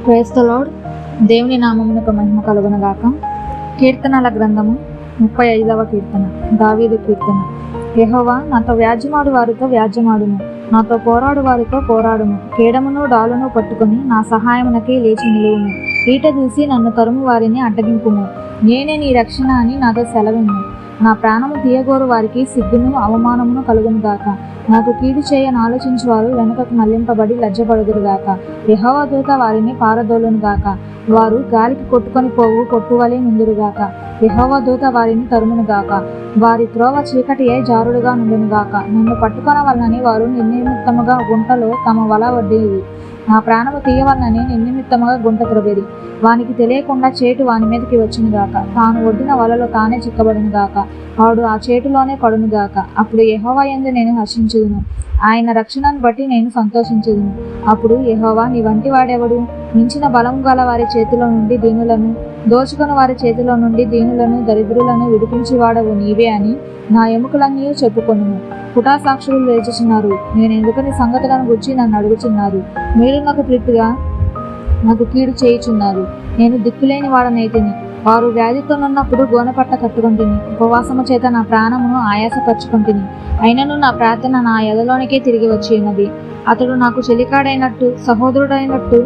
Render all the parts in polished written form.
Praise the lord. దేవుని నామమునకు మహిమ కలుగునుగాక. కీర్తనల గ్రంథము 35వ కీర్తన. దావీదు కీర్తన. యెహోవా, నాతో వ్యాజ్యమాడు వారితో వ్యాజ్యమాడుము, నాతో పోరాడు వారితో పోరాడుము. కేడమును డాలును పట్టుకొని నా సహాయమునకి లేచి నిలువుము. ఈట చూసి నన్ను తరుము వారిని అడ్డగింపుము. నేనే నీ రక్షణ అని నాతో సెలవిమ్ము. నా ప్రాణము తీయగోరు వారికి సిగ్గును అవమానమును కలుగునుగాక. నాకు కీడు చేయని ఆలోచించువారు వెనుకకు మళ్లింపబడి లజ్జపడుదురుగాక. యెహోవా దూత వారిని పారదోలునుగాక. వారు గాలికి కొట్టుకొని పోవు పొట్టువలే నుందురుగాక. యెహోవా దూత వారిని తరుమునుగాక. వారి త్రోవ చీకటియే జారుడుగా నుండునుగాక. నన్ను పట్టుకొనవలనని వారు నిర్నిమిత్తముగా గుంటలో తమ వల వడ్డేవి. నా ప్రాణము తీయవలనని నిర్నిమిత్తముగా గుంట త్రొబిరి. వానికి తెలియకుండా చేటు వాని మీదకి వచ్చునుగాక. తాను ఒడ్డిన వలలో తానే చిక్కబడునుగాక. వాడు ఆ చేటులోనే పడునుగాక. అప్పుడు యెహోవా యందు నేను హర్షించుదును, ఆయన రక్షణను బట్టి నేను సంతోషించుదును. అప్పుడు యెహోవా, నీ వంటి వాడెవడు? మించిన బలము గల వారి చేతిలో నుండి దీనులను, దోచుకుని వారి చేతిలో నుండి దీనులను దరిద్రులను విడిపించి వాడవు నీవే అని నా ఎముకలన్నీ చెప్పుకొనుము. పుటాసాక్షులు లేచుచున్నారు. నేను ఎందుకని సంగతులను గురించి నన్ను అడుగుచున్నారు. మీరు నాకు ప్రీతిగా నాకు కీడు చేయుచున్నారు. నేను దిక్కులేని వాడనైతిని. వారు వ్యాధితోనున్నప్పుడు గోనెపట్ట కట్టుకుంటుని, ఉపవాసము చేత నా ప్రాణమును ఆయాసపరుచుకుంటుని. అయినను నా ప్రార్థన నా ఎదలోనికే తిరిగి వచ్చి ఉన్నది. అతడు నాకు చెలికాడైనట్టు, సహోదరుడైనట్టు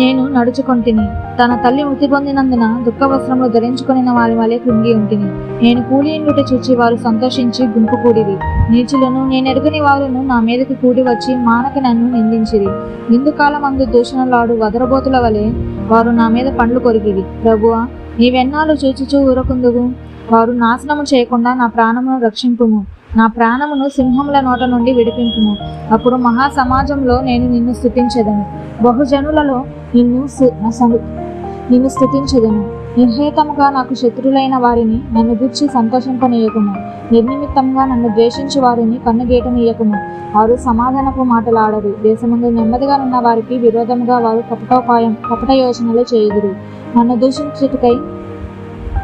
నేను నడుచుకొంటిని. తన తల్లి మృతి పొందినందున దుఃఖ వస్త్రములు ధరించుకొనిన వారి వలె కృంగి ఉంటిని. నేను కూలి ఇండుట చూచి వారు సంతోషించి గుంపు కూడిరి. నీచులను, నేనెరుగని వారును నా మీదకి కూడి వచ్చి మానక నన్ను నిందించిరి. విందుకాలమందు దూషణలాడు వదరబోతుల వలె వారు నా మీద పండ్లు కొరికిరి. ప్రభువా, నీవెన్నాళ్ళు చూచుచూ ఊరకుందువు? వారు నాశనము చేయకుండా నా ప్రాణమును రక్షింపుము. నా ప్రాణమును సింహముల నోట నుండి విడిపింపుము. అప్పుడు మహా సమాజంలో నేను నిన్ను స్తుతించెదను. బహుజనులలో నిన్ను స్తుతించెదను. నిర్హేతముగా నాకు శత్రులైన వారిని నన్ను గుర్చి సంతోషింపనీయకుము. నిర్నిమిత్తముగా నన్ను ద్వేషించి వారిని కన్నుగేటనీయకుము. వారు సమాధానపు మాటలాడరు. దేశమందు నెమ్మదిగా ఉన్న వారికి విరోధముగా వారు కపట యోచనలు చేయుదురు. నన్ను దూషించుటకై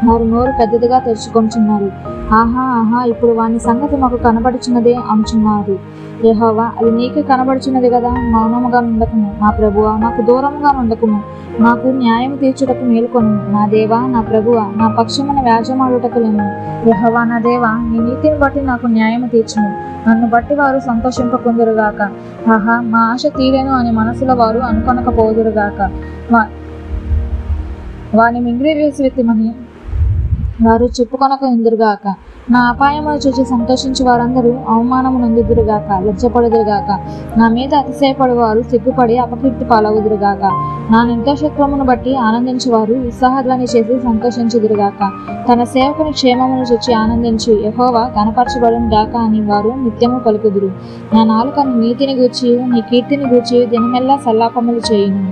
వారు నోరు పెద్దదిగా తెరుచుకొంచున్నారు. ఆహా ఆహా, ఇప్పుడు వాని సంగతి మాకు కనబడుచున్నదే అంటున్నారు. యెహోవా, అది నీకే కనబడుచున్నది కదా. మౌనముగా నుండకుము. నా ప్రభువా, నాకు దూరముగా నుండకుము. నాకు న్యాయము తీర్చుటకు మేలుకొను. నా దేవా, నా ప్రభువా, నా పక్షమున వ్యాజ్యమాడుటకు లేము. యెహోవా నా దేవా, నీ నీతిని బట్టి నాకు న్యాయము తీర్చుము. నన్ను బట్టి వారు సంతోషింపకుందురుగాక. ఆహా, మా ఆశ తీరేను అని మనసులో వారు అనుకొనకపోదురుగాక. వాని మింగిలి వేసివెత్తిమని వారు చెప్పుకొనక ఎందురుగాక. నా అపాయమును చూసి సంతోషించి వారందరూ అవమానము నొందుదురుగాక, లజ్జపడుదురుగాక. నా మీద అతిశయపడు వారు సిగ్గుపడి అపకీర్తి పాలవుదురుగాక. నా నిర్దోషత్వమును బట్టి ఆనందించువారు ఉత్సాహధ్వని చేసి సంతోషించుదురుగాక. తన సేవకుని క్షేమమును చూచి ఆనందించు యెహోవా గణపరచబడును గాక అని వారు నిత్యము పలుకుదురు. నా నాలుక నీ నీతిని గూర్చి నీ కీర్తిని గూర్చి దినమెల్లా సల్లాపములు చేయును.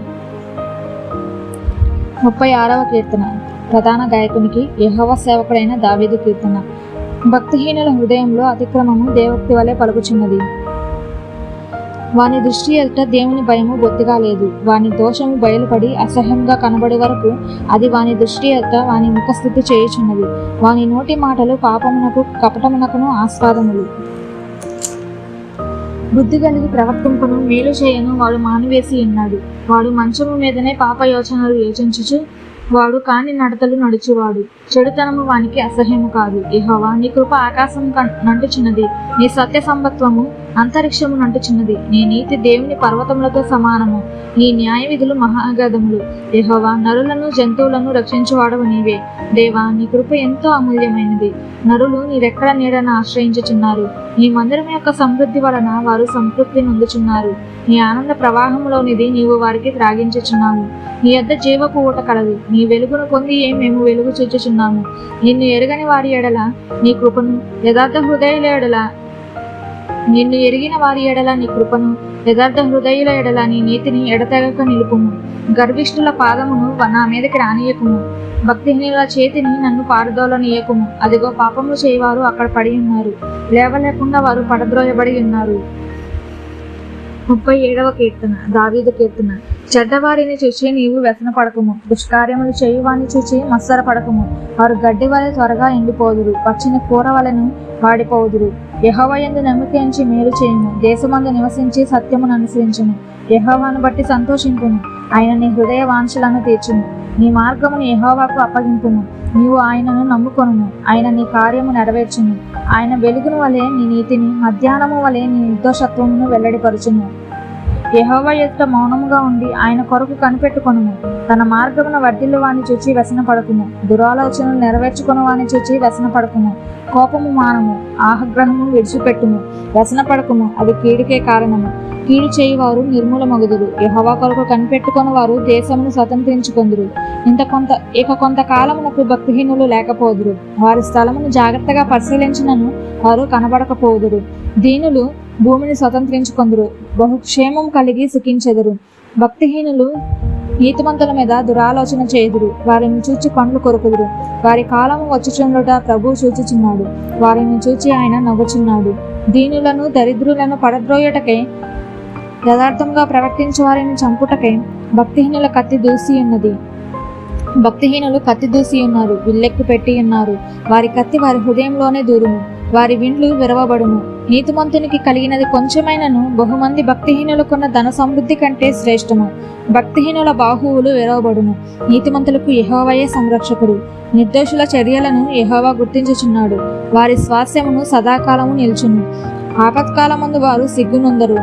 36వ కీర్తన. ప్రధాన గాయకునికి యెహోవా సేవకుడైన దావీదు కీర్తన. భక్తిహీనుల హృదయంలో అతిక్రమము దేవోక్తి వలె పలుకుచున్నది. వాని దృష్టి ఎదుట దేవుని భయము బొత్తిగా లేదు. వాని దోషము బయలుపడి అసహ్యంగా కనబడి వరకు అది వాని దృష్టి ఎదుట వాని ముఖస్థితి చేయుచున్నది. వాని నోటి మాటలు పాపమునకు కపటమునకును ఆస్వాదములు. బుద్ధి కలిగి ప్రవర్తింపను, మేలు చేయను వాడు మానివేసి ఉన్నాడు. వాడు మంచము మీదనే పాప యోచనలు యోచించుచు వాడు కాని నడతలు నడుచువాడు. చెడుతనము వానికి అసహ్యము కాదు. యెహోవా, నీ కృప ఆకాశం నంటుచున్నది. నీ సత్య సంబత్వము అంతరిక్షము నంటుచున్నది. నీ నీతి దేవుని పర్వతములతో సమానము. నీ న్యాయ విధులు మహాగధములు. యెహోవా, నరులను జంతువులను రక్షించువాడవు నీవే. దేవా, నీ కృప ఎంతో అమూల్యమైనది. నరులు నీ రెక్కల నీడను ఆశ్రయించుచున్నారు. నీ మందిరం యొక్క సమృద్ధి వలన వారు సంతృప్తి నొందుచున్నారు. నీ ఆనంద ప్రవాహంలోనిది నీవు వారికి త్రాగించుచున్నావు. నీ యొద్ద జీవపు ఊట కలదు. నీ వెలుగును పొంది మేము వెలుగు చూచుచున్నాము. నిన్ను ఎరగని వారి ఎడల నీ కృపను, యథార్థ హృదయుల ఎడల నిన్ను ఎరిగిన వారి ఎడల నీ కృపను, యథార్థ హృదయుల ఎడల నీ నీతిని ఎడతెగక నిలుపుము. గర్విష్ఠుల పాదమును నా మీదకి రానియకుము. భక్తిహీనుల చేతిని నన్ను పారదోలనీయకుము. అదిగో, పాపములు చేయవారు అక్కడ పడి ఉన్నారు. లేవలేకుండా వారు పడద్రోయబడి ఉన్నారు. 37వ కీర్తన. దావీదు కీర్తన. చెడ్డవారిని చూచి నీవు వ్యసన పడకుము. దుష్కార్యములు చేయువాని చూచి మత్సర పడకుము. వారు గడ్డి వలె త్వరగా ఎండిపోదురు, పచ్చిన కూర వలెను వాడిపోదురు. యెహోవా యందు నమ్మిక ఉంచి మేలు చేయుము. దేశమందు నివసించి సత్యమును అనుసరించుము. యెహోవాను బట్టి సంతోషింపుము. ఆయన నీ హృదయ వాంఛలను తీర్చును. నీ మార్గమును యెహోవాకు అప్పగింపుము. నీవు ఆయనను నమ్ముకొనుము. ఆయన నీ కార్యము నెరవేర్చును. ఆయన వెలుగును వలె నీ నీతిని, మధ్యాహ్నము వలె నీ నిర్దోషత్వమును వెల్లడిపరచును. యెహోవా ఎదుట మౌనముగా ఉండి ఆయన కొరకు కనిపెట్టుకొనుము. తన మార్గమున వర్ధిల్లు వాని చూచి వ్యసనపడకుము. దురాలోచనలు నెరవేర్చుకుని వాని చూచి వ్యసనపడకుము. కోపము మానము, ఆగ్రహము విడిచిపెట్టుము. వ్యసనపడకుము, అది కీడుకే కారణము. కీడు చేయువారు నిర్మూలమగుదురు. యెహోవా కొరకు కనిపెట్టుకుని వారు దేశమును స్వతంత్రించుకొందురు. ఇక కొంతకాలమునకు భక్తిహీనులు లేకపోదురు. వారి స్థలమును జాగ్రత్తగా పరిశీలించినను వారు కనబడకపోదురు. దీనులు భూమిని స్వతంత్రించుకొందురు. బహుక్షేమం కలిగి సుఖించెదరు. భక్తిహీనులు నీతిమంతుల మీద దురాలోచన చేయుదురు. వారిని చూచి పండ్లు కొరుకుదురు. వారి కాలము వచ్చుచుండుట ప్రభువు చూచుచున్నాడు. వారిని చూచి ఆయన నవ్వుచున్నాడు. దీనులను దరిద్రులను పడద్రోయుటకై, యథార్థంగా ప్రవర్తించు వారిని చంపుటకై భక్తిహీనుల కత్తి దూసి ఉన్నది. భక్తిహీనులు కత్తి దూసి ఉన్నారు, విల్లెక్కు పెట్టి ఉన్నారు. వారి కత్తి వారి హృదయంలోనే దూరును, వారి విండ్లు విరవబడును. నీతిమంతునికి కలిగినది కొంచెమైనను బహుమంది భక్తిహీనులకున్న ధన సమృద్ధి కంటే శ్రేష్టము. భక్తిహీనుల బాహువులు విరవబడును. నీతిమంతులకు యెహోవాయే సంరక్షకుడు. నిర్దోషుల చర్యలను యెహోవా గుర్తించుచున్నాడు. వారి స్వాస్థ్యమును సదాకాలము నిల్చును. ఆపత్కాలమందు వారు సిగ్గునొందరు.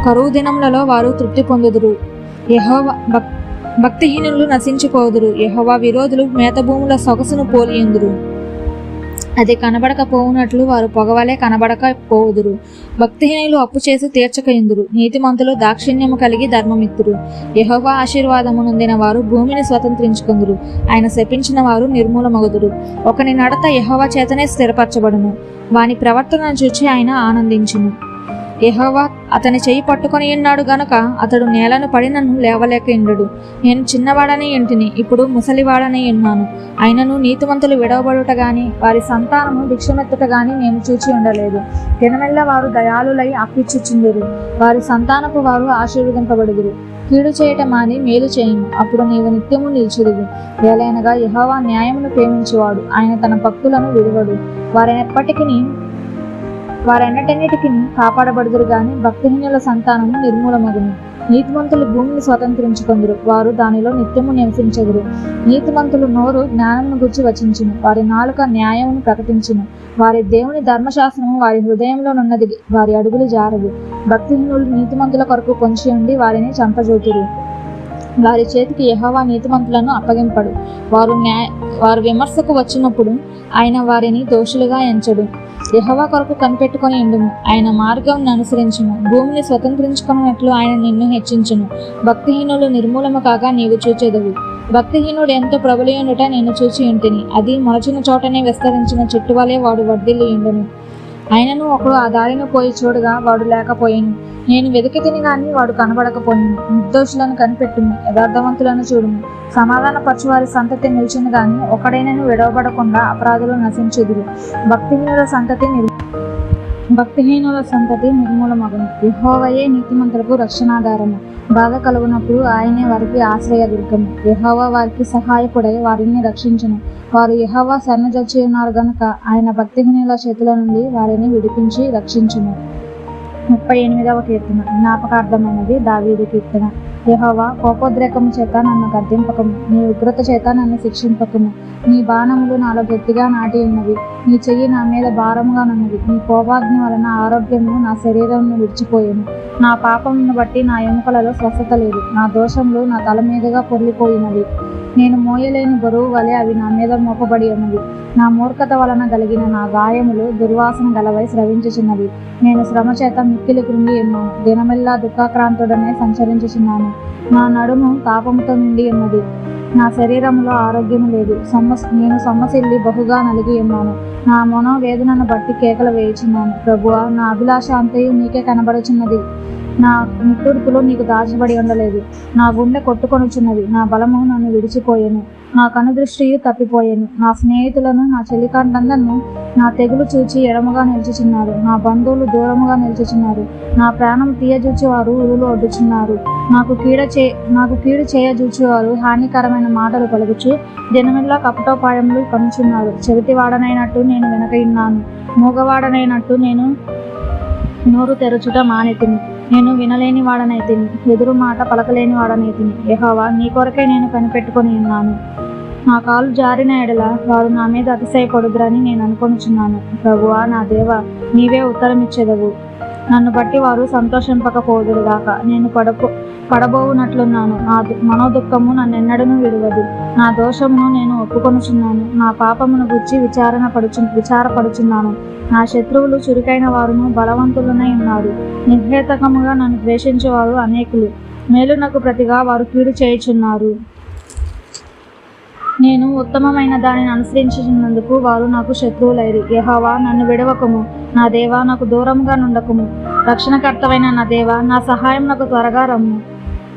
కరువు దినములలో వారు తృప్తి పొందుదురు. యెహోవా భక్తిహీనులు నశించిపోదురు. యెహోవా విరోధులు మేతభూముల సొగసును పోలియుందురు. అది కనబడకపోవునట్లు వారు పొగవలే కనబడకపోవుదురు. భక్తిహీనులు అప్పు చేసి తీర్చకయుందురు. నీతిమంతులు దాక్షిణ్యము కలిగి ధర్మమిత్తురు. యెహోవా ఆశీర్వాదము నొందిన వారు భూమిని స్వతంత్రించుకొందురు. ఆయన శపించిన వారు నిర్మూలమగుదురు. ఒకని నడత యెహోవా చేతనే స్థిరపరచబడును. వాని ప్రవర్తనను చూచి ఆయన ఆనందించును. యెహోవా అతని చెయ్యి పట్టుకొని ఉన్నాడు గనుక అతడు నేలను పడినను లేవలేక ఉండడు. నేను చిన్నవాడని ఇంటిని, ఇప్పుడు ముసలివాడని ఉన్నాను. అయినను నీతిమంతులు విడవబడుట గాని వారి సంతానము భిక్షమెత్తుట గాని నేను చూచి ఉండలేదు. దినమెల్లా వారు దయాళులై అప్పిచ్చుచుందురు. వారి సంతానపు వారు ఆశీర్వదింపబడుదురు. కీడు చేయట మాని మేలు చేయుము, అప్పుడు నీవు నిత్యము నిల్చుదువు. ఏలైనగా యెహోవా న్యాయమును ప్రేమించువాడు. ఆయన తన భక్తులను విడువడు. వారెన్నటన్నిటికీ కాపాడబడుదురు గాని భక్తిహీనుల సంతానము నిర్మూలమగును. నీతిమంతులు భూమిని స్వతంత్రించుకొందురు. వారు దానిలో నిత్యము నివసించెదరు. నీతిమంతులు నోరు జ్ఞానమును గురించి వచించును. వారి నాలుక న్యాయమును ప్రకటించును. వారి దేవుని ధర్మశాస్త్రము వారి హృదయంలో నున్నది. వారి అడుగులు జారవు. భక్తిహీనులు నీతిమంతుల కొరకు పొంచి ఉండి వారిని చంపజోతురు. వారి చేతికి యెహోవా నీతిమంతులను అప్పగింపడు. వారు విమర్శకు వచ్చినప్పుడు ఆయన వారిని దోషులుగా ఎంచడు. యెహోవా కొరకు కనిపెట్టుకొని ఉండుము. ఆయన మార్గం అనుసరించుము. భూమిని స్వతంత్రించుకున్నట్లు ఆయన నిన్ను హెచ్చించును. భక్తిహీనులు నిర్మూలము కాగా నీవు చూచెదవు. భక్తిహీనుడు ఎంతో ప్రబలియుండుట నేను చూచి ఉంటిని. అది మొలచిన చోటనే విస్తరించిన చెట్టు వలె వాడు వర్ధిల్లి ఉండును. అయినను ఒకడు ఆ దారిని పోయి చూడగా వాడు లేకపోయాను. నేను వెతికితిని గాని వాడు కనబడకపోయాను. నిర్దోషులను కనిపెట్టుము, యథార్థవంతులను చూడుము. సమాధాన పరచువారి సంతతి నిలిచింది గాని ఒకడైనను విడవబడకుండా అపరాధులు నశించుదురు. భక్తిహీనుల సంతతి నిర్మూలమగును. యెహోవాయే నీతిమంతులకు రక్షణాధారము. బాధ కలుగునప్పుడు ఆయనే వారికి ఆశ్రయదుర్గము. యెహోవా వారికి సహాయకుడై వారిని రక్షించును. వారు యెహోవా శరణుజొచ్చి ఉన్నారు గనుక ఆయన భక్తిహీనుల చేతుల నుండి వారిని విడిపించి రక్షించును. 38వ కీర్తన. జ్ఞాపకార్థమైనది. దావీదు కీర్తన. యెహోవా, కోపోద్రేకము చేత నన్ను గద్దింపకము. నీ ఉగ్రత చేత నన్ను శిక్షింపకము. నీ బాణములు నాలో గట్టిగా నాటి ఉన్నవి. నీ చెయ్యి నా మీద భారముగా నున్నది. నీ కోపాగ్ని వలన ఆరోగ్యము నా శరీరమును విడిచిపోయాను. నా పాపమును బట్టి నా ఎముకలలో స్వస్థత లేదు. నా దోషములు నా తల మీదుగా పొర్లిపోయినవి. నేను మోయలేని బరువు వలె అవి నా మీద మోపబడి ఉన్నవి. నా మూర్ఖత వలన కలిగిన నా గాయములు దుర్వాసన గలవై స్రవించుచున్నవి. నేను శ్రమ చేత మిక్కిలి కృంగి ఉన్నాను. దినమెల్లా దుఃఖాక్రాంతుడనే సంచరించుచున్నాను. నా నడుము తాపముతో నిండి ఉన్నది. నా శరీరములో ఆరోగ్యము లేదు. నేను సొమ్మసిల్లి బహుగా నలిగి ఉన్నాను. నా మనోవేదనను బట్టి కేకలు వేయుచున్నాను. ప్రభువా, నా అభిలాష అంతయు నీకే కనబడుచున్నది. నా నిట్టూర్పులు నీకు దాచబడి ఉండలేదు. నా గుండె కొట్టుకొనుచున్నది. నా బలము నన్ను విడిచిపోయాను. నా కనుదృష్టియు తప్పిపోయాను. నా స్నేహితులను, నా చెలికాండందను నా తెగులు చూచి ఎడముగా నిల్చుచున్నారు. నా బంధువులు దూరముగా నిల్చుచున్నారు. నా ప్రాణం తీయజూచేవారు ఉరులు ఒడ్డుచున్నారు. నాకు కీడు చేయజూచేవారు హానికరమైన మాటలు పలుకుచు దినమెల్లా కపటోపాయములు కనుచున్నారు. చెవిటివాడనైనట్టు నేను వెనక ఉన్నాను. మూగవాడనైనట్టు నేను నోరు తెరచుట మానెతిని. నేను వినలేని వాడనైతిని, ఎదురు మాట పలకలేని వాడనైతిని. యెహోవా, నీ కొరకై నేను కనిపెట్టుకొని ఉన్నాను. నా కాలు జారిన ఎడల వారు నా మీద అతిశయపడుదురని నేను అనుకొనుచున్నాను. ప్రభువా, నా దేవా, నీవే ఉత్తరమిచ్చెదవు. నన్ను బట్టి వారు సంతోషింపకపోదురుగాక. నేను పడబోవునట్లున్నాను. నా మనోదుఃఖము నన్నెన్నడూ విడువదు. నా దోషమును నేను ఒప్పుకొనుచున్నాను. నా పాపమును గుర్చి విచారపడుచున్నాను. నా శత్రువులు చురుకైన వారును బలవంతులనై ఉన్నారు. నిర్హేతకముగా నన్ను ద్వేషించేవారు అనేకులు. మేలునకు ప్రతిగా వారు కీడు చేయుచున్నారు. నేను ఉత్తమమైన దానిని అనుసరించినందుకు వారు నాకు శత్రువులైరి. యెహోవా, నన్ను విడవకము. నా దేవా, నాకు దూరముగా నుండకము. రక్షణకర్తవైన నా దేవా, నా సహాయం నాకు త్వరగా రమ్ము.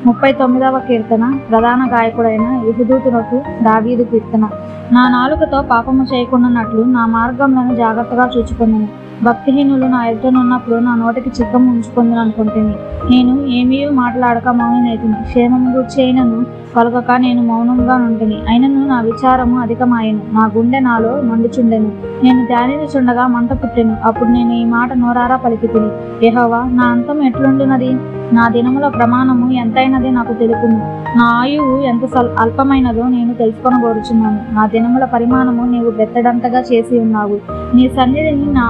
39వ కీర్తన. ప్రధాన గాయకుడైన యెహూదూతునకు దావీదు కీర్తన. నా నాలుకతో పాపము చేయకుండానట్లు నా మార్గములను జాగ్రత్తగా చూచుకొనుము. భక్తిహీనులు నా ఎదుటనున్నప్పుడు నా నోటికి చిక్కము ఉంచుకుందును అనుకుంటుని. నేను ఏమీ మాట్లాడక మౌననైతిని. క్షేమము గూర్చి అయినను పలకక నేను మౌనంగా నుంటిని. అయినను నా విచారము అధికమాయెను. నా గుండె నాలో మండుచుండెను. నేను ధ్యానించుచుండగా మంట పుట్టెను. అప్పుడు నేను ఈ మాట నోరారా పలికితిని. యెహోవా, నా అంతం ఎట్లుండునది? నా దినముల ప్రమాణము ఎంతైనది నాకు తెలుపుము. నా ఆయువు ఎంత అల్పమైనదో నేను తెలుసుకొనగోరుచున్నాను. నా దినముల పరిమాణము నీవు బెత్తడంతగా చేసి ఉన్నావు. నీ సన్నిధిని నా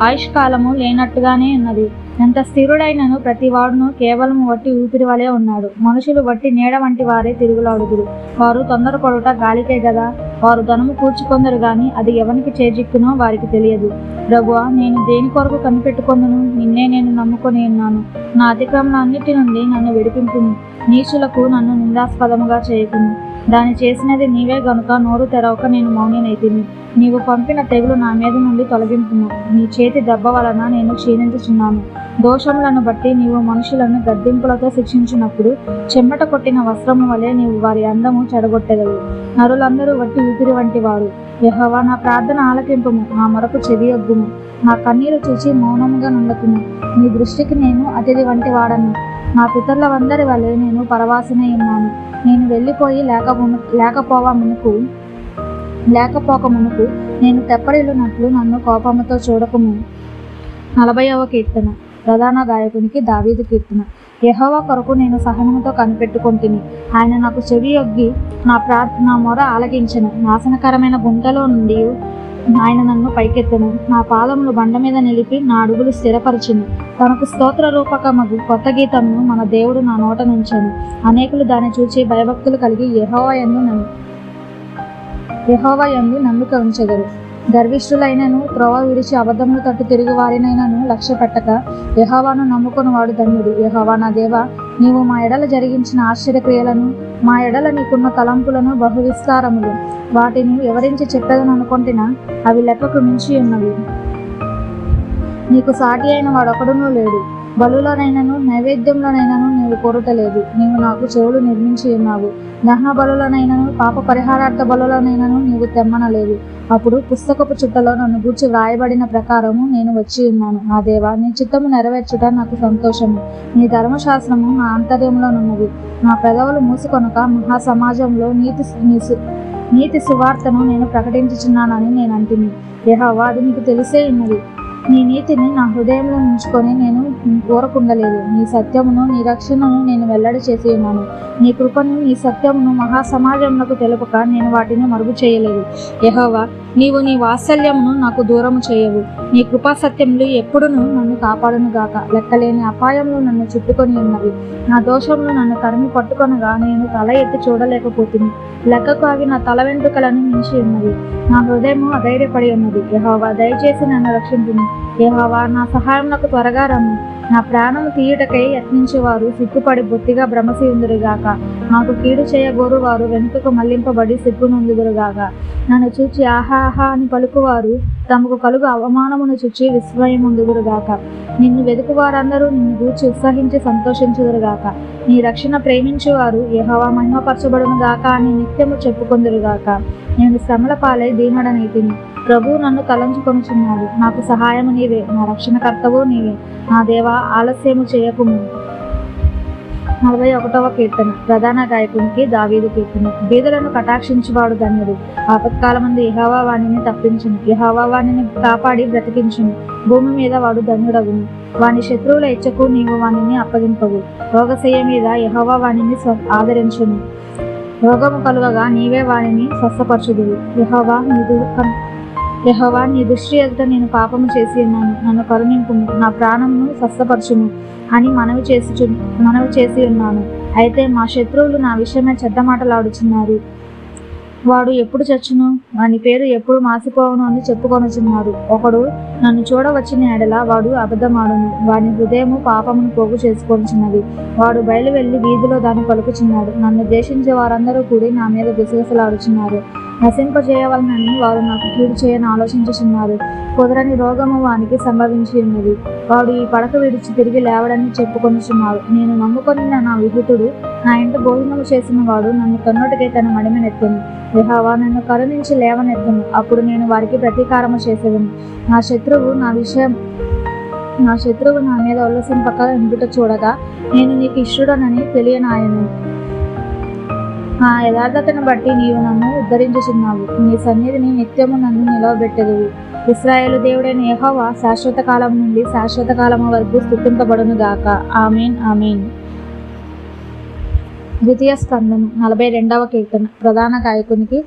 ఆయుష్కాలము లేనట్టుగానే ఉన్నది. ఎంత స్థిరుడైనను ప్రతి వాడును కేవలం వట్టి ఊపిరి వలె ఉన్నాడు. మనుషులు వట్టి నీడ వంటి వారే తిరుగులాడుదురు. వారు తొందరపడుట గాలికే గదా. వారు ధనము కూర్చుకొందరు గాని అది ఎవనికి చేజిక్కునో వారికి తెలియదు. ప్రభువా, నేను దేని కొరకు కనిపెట్టుకొందును? నిన్నే నేను నమ్ముకొని ఉన్నాను. నా అతిక్రమణన్నిటి నుండి నన్ను విడిపింపుము. నీచులకు నన్ను నిందాస్పదముగా చేయకుము. దాని చేసినది నీవే గనుక నోరు తెరవక నేను మౌనినైతిని. నీవు పంపిన తెగులు నా మీద నుండి తొలగింపుము. నీ చేతి దెబ్బ వలన నేను క్షీణించుచున్నాను. దోషములను బట్టి నీవు మనుషులను గద్దింపులతో శిక్షించినప్పుడు చెమ్మట కొట్టిన వస్త్రము వలె నీవు వారి అందము చెడగొట్టెదవు. నరులందరూ వట్టి ఊపిరి వంటి వారు. యెహోవా, నా ప్రార్థన ఆలకింపుము. నా మొరకు చెవియొగ్గుము. నా కన్నీరు చూచి మౌనముగా నుండకుము. నీ దృష్టికి నేను అతిథి వంటి వాడను. నా పితరులవందరి వలె నేను పరవాసినై ఉన్నాను. నేను వెళ్ళిపోయి లేకపోక మునుపు నేను తెప్పరిల్లునట్లు నన్ను కోపముతో చూడకము. 40వ కీర్తన. ప్రధాన గాయకునికి దావీదు కీర్తన. యెహోవా కొరకు నేను సహనముతో కనిపెట్టుకొంటిని. ఆయన నాకు చెవియొగ్గి నా మొర ఆలకించెను. నాశనకరమైన గుంటలో నుండి ఆయన నన్ను పైకెత్తెను. నా పాదములు బండ మీద నిలిపి నా అడుగులు స్థిరపరచును. తనకు స్తోత్ర రూపకమగు కొత్త గీతమును మన దేవుడు నా నోట నుంచెను. అనేకులు దాన్ని చూచి భయభక్తులు కలిగి యెహోవా యందు నమ్మిక ఉంచెదరు. గర్విష్ఠులైనను త్రోవ విడిచి అబద్ధములు తట్టు తిరిగి వారినైనను లక్ష్య పెట్టక యెహోవాను నమ్ముకుని వాడు ధన్యుడు. యెహోవా, నా దేవా, నీవు మా ఎడల జరిగించిన ఆశ్చర్యక్రియలను, మా ఎడల నీకున్న తలంపులను బహు విస్తారములు. వాటిని వివరించి చెప్పేదని అనుకొంటినా అవి లెక్కకు మించి ఉన్నవి. నీకు సాటి అయిన వాడొకడునూ లేడు. బలులనైనను నైవేద్యంలోనైనను నీవు కోరుటలేదు. నీవు నాకు చెవులు నిర్మించి ఉన్నావు. దహన బలులనైనను పాప పరిహారార్థ బలులనైనను నీవు తెమ్మనలేదు. అప్పుడు పుస్తకపు చుట్టలో నన్ను గూర్చి వ్రాయబడిన ప్రకారము నేను వచ్చి ఉన్నాను. నా దేవా, నీ చిత్తము నెరవేర్చుట నాకు సంతోషము. నీ ధర్మశాస్త్రము నా ఆంతర్యంలోనున్నది. నా పెదవులు మూసుకొనక మహాసమాజంలో నీతి సువార్తను నేను ప్రకటించుచున్నానని నేను అంటిని. యెహోవా, అది నీకు తెలిసే ఉన్నది. నీ నీతిని నా హృదయంలో ఉంచుకొని నేను కోరకుండలేదు. నీ సత్యమును నీ రక్షణను నేను వెల్లడి చేసి ఉన్నాను. నీ కృపను నీ సత్యమును మహాసమాజమునకు తెలుపక నేను వాటిని మరుగు చేయలేదు. యెహోవా, నీవు నీ వాత్సల్యమును నాకు దూరము చేయవు. నీ కృపా సత్యములు ఎప్పుడును నన్ను కాపాడును గాక. లెక్కలేని అపాయములు నన్ను చుట్టుకొని ఉన్నవి. నా దోషములు నన్ను తరిమి పట్టుకొనగా నేను తల ఎత్తి చూడలేకపోతుంది. లెక్కకు అవి నా తల వెంట్రుకలను మించి ఉన్నవి. నా హృదయము అధైర్యపడి ఉన్నది. యెహోవా, దయచేసి నన్ను రక్షించుము. యెహోవా, నా సహాయం నాకు త్వరగా రమ్ము. నా ప్రాణము తీయుటకై యత్నించేవారు సిగ్గుపడి బొత్తిగా భ్రమసి ఉందురుగాక. నాకు కీడు చేయగోరు వారు వెనుకకు మళ్లింపబడి సిగ్గునందుదురుగాక. నన్ను చూచి ఆహా ఆహా అని పలుకువారు తమకు కలుగు అవమానమును చూచి విస్మయముందుదురుగాక. నిన్ను వెతుకు వారందరూ నిన్ను గూర్చి ఉత్సహించి సంతోషించుదురుగాక. నీ రక్షణ ప్రేమించువారు యెహోవా మహిమపరచబడును గాక అని నిత్యము చెప్పుకొందురుగాక. నేను శ్రమల పాలై దీనుడనైతిని. ప్రభువు నన్ను తలంచుకొనుచున్నాడు. నాకు సహాయము నీవే, నా రక్షణకర్తవు నీవే. నా దేవా, ఆలస్యము చేయకుము. 41వ కీర్తన ప్రధాన గాయకునికి దావీదు కీర్తన. బీదలను కటాక్షించువాడు ధన్యుడు. ఆపత్కాలమందు యెహోవా వానిని తప్పించును. యెహోవా వానిని కాపాడి బ్రతికించును. భూమి మీద వాడు ధన్యుడగును. వాని శత్రువుల ఇచ్చకు నీవు వానిని అప్పగింపవు. రోగశయ్య మీద యెహోవా వానిని ఆదరించును. రోగము కలుగగా నీవే వానిని స్వస్థపరచుదువు. యెహోవా నీ దృష్టి ఎదుట నేను పాపము చేసి ఉన్నాను, నన్ను కరుణింపుము, నా ప్రాణమును స్వస్థపరచుము అని మనవి చేసి ఉన్నాను. అయితే మా శత్రువులు నా విషయమే చెడ్డ మాటలాడుచున్నారు. వాడు ఎప్పుడు చచ్చును, వాని పేరు ఎప్పుడు మాసిపోవును అని చెప్పుకొనుచున్నారు. ఒకడు నన్ను చూడవచ్చిన ఎడల వాడు అబద్ధమాడును. వాని హృదయము పాపమును పోగు చేసుకొనుచున్నది. వాడు బయలు వెళ్లి వీధిలో దాన్ని పలుకుచున్నాడు. నన్ను ద్వేషించే వారందరూ కూడి నా మీద గుసగుసలాడుచున్నారు. నశింపజేయవలనని వారు నాకు కీడు చేయని ఆలోచించుచున్నారు. కుదరని రోగము వానికి సంభవించి ఉన్నది. వాడు ఈ పడక విడిచి తిరిగి లేవడని చెప్పుకొనుచున్నాడు. నేను నమ్ముకొనిన నా విహితుడు, నా ఇంట భోజనము చేసిన వాడు నన్ను కన్నుటికై తన మడిమనెత్తును. యెహోవా నన్ను కరుణించి లేవనెత్తును. అప్పుడు నేను వారికి ప్రతీకారము చేసేదను. నా శత్రువు నా మీద ఉల్లసింపక ఇందుట చూడగా నేను నీకు ఇష్టుడనని తెలియనాయను. ఆ యథార్థతను బట్టి నీవు నన్ను ఉద్ధరించుచున్నావు. నీ సన్నిధిని నిత్యము నన్ను నిలవబెట్టెదవు. ఇశ్రాయేలు దేవుడైన యెహోవా శాశ్వత కాలం నుండి శాశ్వత కాలము వరకు స్తుతింపబడును గాక. ఆమేన్, ఆమేన్. ద్వితీయ స్కందము 42వ కీర్తన. ప్రధాన గాయకునికి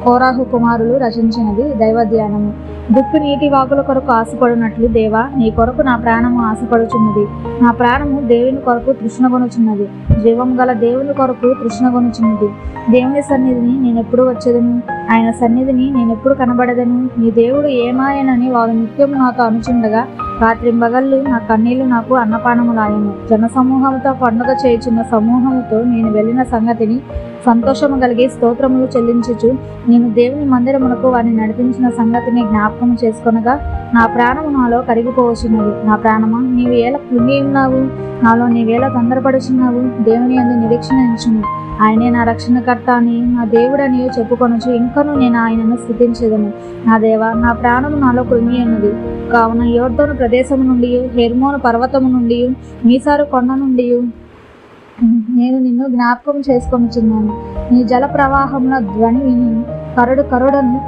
కోరాహు కుమారులు రచించినది. దైవ ధ్యానము. దుక్కు నీటి వాగుల కొరకు ఆశపడినట్లు దేవా, నీ కొరకు నా ప్రాణము ఆశపడుచున్నది. నా ప్రాణము దేవుని కొరకు తృష్ణగొనుచున్నది. జీవము గల దేవుని కొరకు తృష్ణగొనుచున్నది. దేవుని సన్నిధిని నేనెప్పుడు వచ్చేదను? ఆయన సన్నిధిని నేనెప్పుడు కనబడదను? నీ దేవుడు ఏమాయనని వారు నిత్యము నాతో అనుచుండగా రాత్రింబగళ్ళు నా కన్నీళ్లు నాకు అన్నపానములాయను. జనసమూహముతో పండుగ చేయుచున్న సమూహముతో నేను వెళ్ళిన సంగతిని సంతోషము కలిగి స్తోత్రములు చెల్లించుచు నేను దేవుని మందిరమునకు వారిని నడిపించిన సంగతిని జ్ఞాపకం చేసుకొనగా నా ప్రాణము నాలో కరిగిపోవచ్చున్నది. నా ప్రాణమా, నీవు ఎలా కృంగి ఉన్నావు? నాలో నీవేళ తొందరపడుచున్నావు? దేవుని యందు నిరీక్షణ ఉంచుము. ఆయనే నా రక్షణకర్త అని నా దేవుడని చెప్పుకొనొచ్చు. ఇంకనూ నేను ఆయనను స్తుతించెదను. నా దేవా, నా ప్రాణము నాలో కృంగి ఉన్నది. కావున యోర్దాను ప్రదేశము నుండి, హెర్మోను పర్వతము నుండి, మీసారు కొండ నుండి నేను నిన్ను జ్ఞాపకం చేసుకొనుచున్నాను. నీ జల ప్రవాహముల ధ్వని విని కరుడను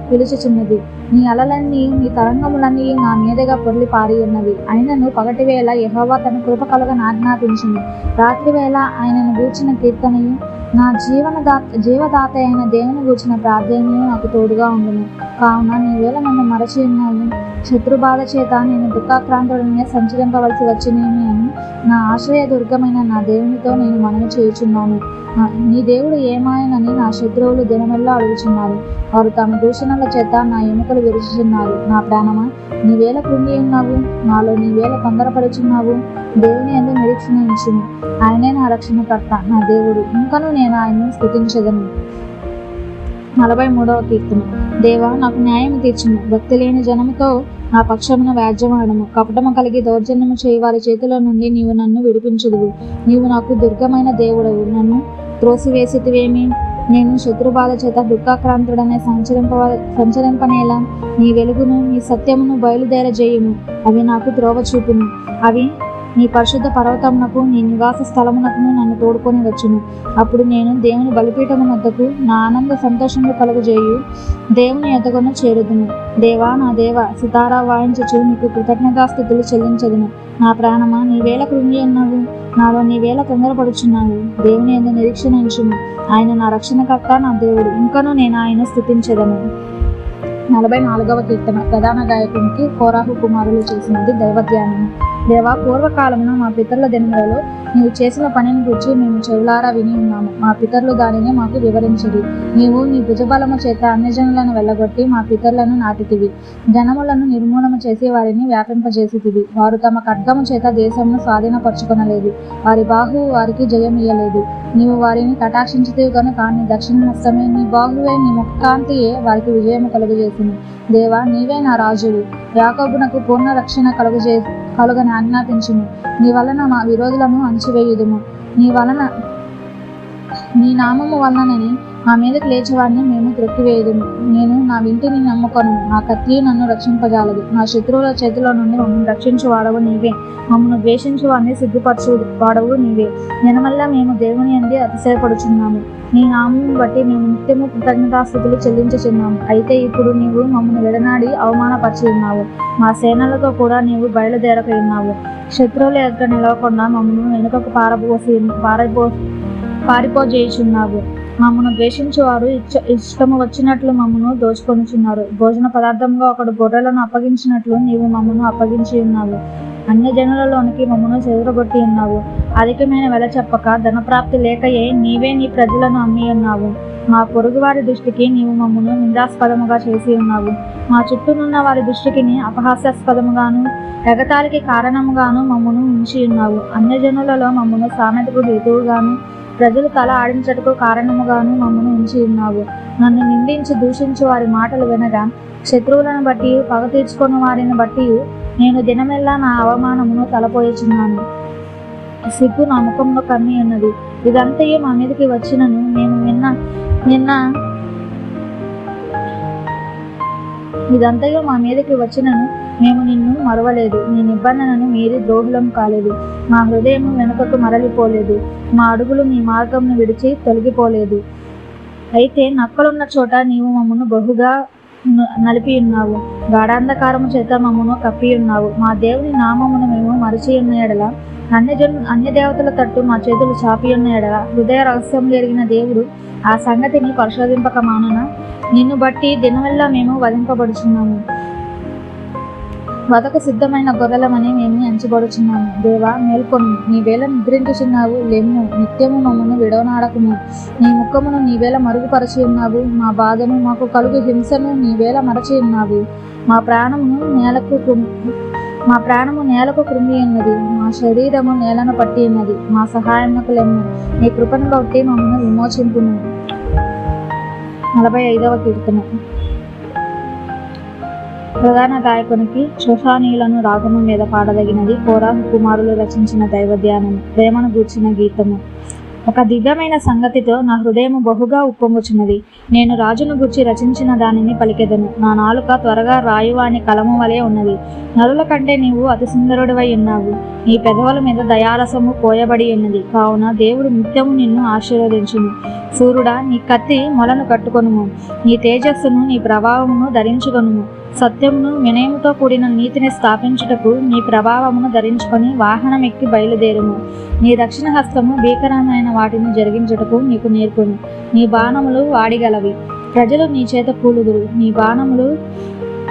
పిలుచుచున్నది. నీ అలలన్నీ, నీ తరంగములన్నీ నా మీదగా పొర్లి పారి ఉన్నవి. ఆయనను పగటి వేళ యెహోవా తన కృప కలుగని ఆజ్ఞాపించింది. రాత్రి వేళ ఆయనను గూర్చిన కీర్తనయు, నా జీవదాత అయిన దేవుని గూర్చిన ప్రార్థనయు నాకు తోడుగా ఉండును. కావున నీవేళ నన్ను మరచి ఉన్నావు. శత్రుబాధ చేత నేను దుఃఖాక్రాంతుడనే సంచరింపవలసి వచ్చినేమి అని నా ఆశ్రయ దుర్గమైన నా దేవునితో నేను మనవి చేయుచున్నాను. నీ దేవుడు ఏమాయనని నా శత్రువులు దినమెల్లా అడుగుచున్నారు. వారు తమ దూషణల చేత నా ఎముకలు విరుచుచున్నారు. నా ప్రాణమా, నీవేళ కృంగి ఉన్నావు? నాలో నీవేళ తొందరపడుచున్నావు? దేవుని యందు నిరీక్షణ ఉంచుము. ఆయనే నా రక్షణకర్త, నా దేవుడు. ఇంకనూ నేను ఆయన్ని స్తుతించెదను. 43వ కీర్తన. దేవా, నాకు న్యాయం తీర్చుము. భక్తి లేని జనముతో నా పక్షమున వ్యాజ్యమాడము. కపటము కలిగి దౌర్జన్యము చేయి వారి చేతుల నుండి నీవు నన్ను విడిపించుదువు. నీవు నాకు దుర్గమైన దేవుడవు. నన్ను త్రోసివేసితివేమి? నేను శత్రుబాధ చేత దుఃఖాక్రాంతుడనే సంచరింపనేలా? నీ వెలుగును, నీ సత్యమును బయలుదేరజేయుము. అవి నాకు త్రోవ చూపును. అవి నీ పరిశుద్ధ పర్వతమునకు, నీ నివాస స్థలమునకును నన్ను తోడుకొని వచ్చును. అప్పుడు నేను దేవుని బలిపీఠము వద్దకు నా ఆనంద సంతోషములు కలుగజేయు దేవుని ఎదుగును చేరుదును. దేవా, నా దేవ, సితారా వాయించుచు నీకు కృతజ్ఞతాస్థుతులు చెల్లించదును. నా ప్రాణమా, నీవేళ కృంగి ఉన్నావు? నాలో నీవేళ తొందరపడుచున్నావు? దేవుని యందు నిరీక్షణ ఉంచుము. ఆయన నా రక్షణకర్త, నా దేవుడు. ఇంకనూ నేను ఆయన స్తుతించెదను. 44వ కీర్తన. ప్రధాన గాయకునికి కోరాహు కుమారులు చేసినది. దైవ ధ్యానము. దేవా, పూర్వకాలమున మా పితరుల దినములలో నీవు చేసిన పనిని గురించి మేము చెవులారా విని ఉన్నాము. మా పితరులు దానిని మాకు వివరించిరి. నీవు నీ భుజబలము చేత అన్యజనులను వెళ్ళగొట్టి మా పితరులను నాటితివి. జనములను నిర్మూలన చేసి వారిని వ్యాపింపజేసితివి. వారు తమ ఖడ్గము చేత దేశమును స్వాధీనపరచుకొనలేదు. వారి బాహువు వారికి జయమియ్యలేదు. నీవు వారిని కటాక్షించితివి గనుక నీ దక్షిణ హస్తమే, నీ బాహువే, నీ ముఖకాంతియే వారికి విజయము కలుగజేసింది. దేవా, నీవే నా రాజువు. యాకోబునకు పూర్ణ రక్షణ కలుగని ఆజ్ఞాపించుము. నీ వలన మా విరోధులను అణచివేయుదుము. నీ నామము వలనని ఆ మీదకి లేచేవాడిని మేము త్రొక్కివేయదుము. నేను నా ఇంటిని నమ్ముకొను, నా కత్తి నన్ను రక్షింపజాలదు. నా శత్రువుల చేతిలో నుండి మమ్మల్ని రక్షించు వాడవు నీవే, మమ్మల్ని ద్వేషించు వాడిని సిగ్గుపరచు వాడవు నీవే. నినమల్లా మేము దేవుని యందే అతిశయపడుచున్నాము, నీ నామమును బట్టి మేము నిత్యము కృతజ్ఞతాస్తుతులు చెల్లించుచున్నాము. అయితే ఇప్పుడు నీవు మమ్మల్ని విడనాడి అవమానపరిచి ఉన్నావు, మా సేనలతో కూడా నీవు బయలుదేరక ఉన్నావు. శత్రువుల ఎదుట నిలవకుండా మమ్మల్ని వెనుకకు పారిపోజేయుచున్నావు. మమ్మను ద్వేషించువారు ఇష్టము వచ్చినట్లు మమ్మను దోచుకొనుచున్నారు. భోజన పదార్థంగా ఒకడు గొర్రెలను అప్పగించినట్లు నీవు మమ్మను అప్పగించి ఉన్నావు. అన్యజనులలోనికి మమ్మను చెదరగొట్టి ఉన్నావు. అధికమైన వెల చెప్పక ధనప్రాప్తి లేకయే నీవే నీ ప్రజలను అమ్మి ఉన్నావు. మా పొరుగువారి దృష్టికి నీవు మమ్మను నిందాస్పదముగా చేసి ఉన్నావు. మా చుట్టూనున్న వారి దృష్టికి అపహాస్యాస్పదముగాను ఎగతాళికి కారణముగాను మమ్మను ఉంచి ఉన్నావు. అన్యజనులలో మమ్మను సామెతకు హేతువుగాను ప్రజలు తల ఆడించటకు కారణముగాను మమ్మను ఉంచి ఉన్నావు. నన్ను నిందించి దూషించు వారి మాటలు వినగా శత్రువులను బట్టి పగ తీర్చుకున్న వారిని బట్టి నేను దినమెల్లా నా అవమానమును తలపోయుచున్నాను. సిగ్గు నా ముఖంలో కమ్మి ఉన్నది. ఇదంతయు మా మీదకి వచ్చినను మేము ఇదంతయు మా మీదకి వచ్చినను మేము నిన్ను మరవలేదు. నీ నిబంధనను మీరి ద్రోహులం కాలేదు. మా హృదయం వెనుకకు మరలిపోలేదు, మా అడుగులు నీ మార్గంను విడిచి తొలగిపోలేదు. అయితే నక్కలున్న చోట నీవు మమ్మను బహుగా నలిపి ఉన్నావు, గాఢాంధకారము చేత మమ్మను కప్పి ఉన్నావు. మా దేవుని నామమును మేము మరచి ఉన్న ఎడల అన్య దేవతల తట్టు మా చేతులు చాపి ఉన్న ఎడల హృదయ రహస్యములు ఎరిగిన దేవుడు ఆ సంగతిని పరిశోధింపక మానున నిన్ను బట్టి దినవెల్లా మేము వధింపబడుచున్నాము. వదకు సిద్ధమైన గొర్రెలమని మేము ఎంచబడుచున్నాము. దేవా మేల్కొను, నీవేళ నిద్రించుచున్నావు, లెమ్ము, నిత్యము మమ్మను విడవనాడకుము. నీ ముఖమును నీవేళ మరుగుపరచి ఉన్నావు, మా బాధను మాకు కలుగు హింసను నీవేళ మరచి ఉన్నావు. మా ప్రాణము నేలకు కృంగి ఉన్నది, మా శరీరము నేలను పట్టి ఉన్నది. మా సహాయమునకు లెమ్ము, నీ కృపను బట్టి మమ్మను విమోచింపుము. 45వ కీర్తన. ప్రధాన గాయకునికి శోషానీయులను రాగము మీద పాడదగినది. కోరాహు కుమారులు రచించిన దైవధ్యానము, ప్రేమను గూర్చిన గీతము. ఒక దివ్యమైన సంగతితో నా హృదయము బహుగా ఉప్పొంగుచున్నది. నేను రాజును గూర్చి రచించిన దానిని పలికెదను. నా నాలుక త్వరగా రాయువాని కలము వలె ఉన్నది. నరుల కంటే నీవు అతి సుందరుడివై ఉన్నావు. నీ పెదవుల మీద దయారసము పోయబడి ఉన్నది. కావున దేవుడు నిత్యము నిన్ను ఆశీర్వదించును. సూర్యుడా, నీ కత్తి మొలను కట్టుకొనుము, నీ తేజస్సును నీ ప్రభావమును ధరించుకొనుము. సత్యమును వినయముతో కూడిన నీతిని స్థాపించుటకు నీ ప్రభావమును ధరించుకొని వాహనం ఎక్కి బయలుదేరుము. నీ రక్షణ హస్తము భీకరమైన వాటిని జరిగించుటకు నీకు నేర్పును. నీ బాణములు వాడిగలవి, ప్రజలు నీ చేత కూలుదురు. నీ బాణములు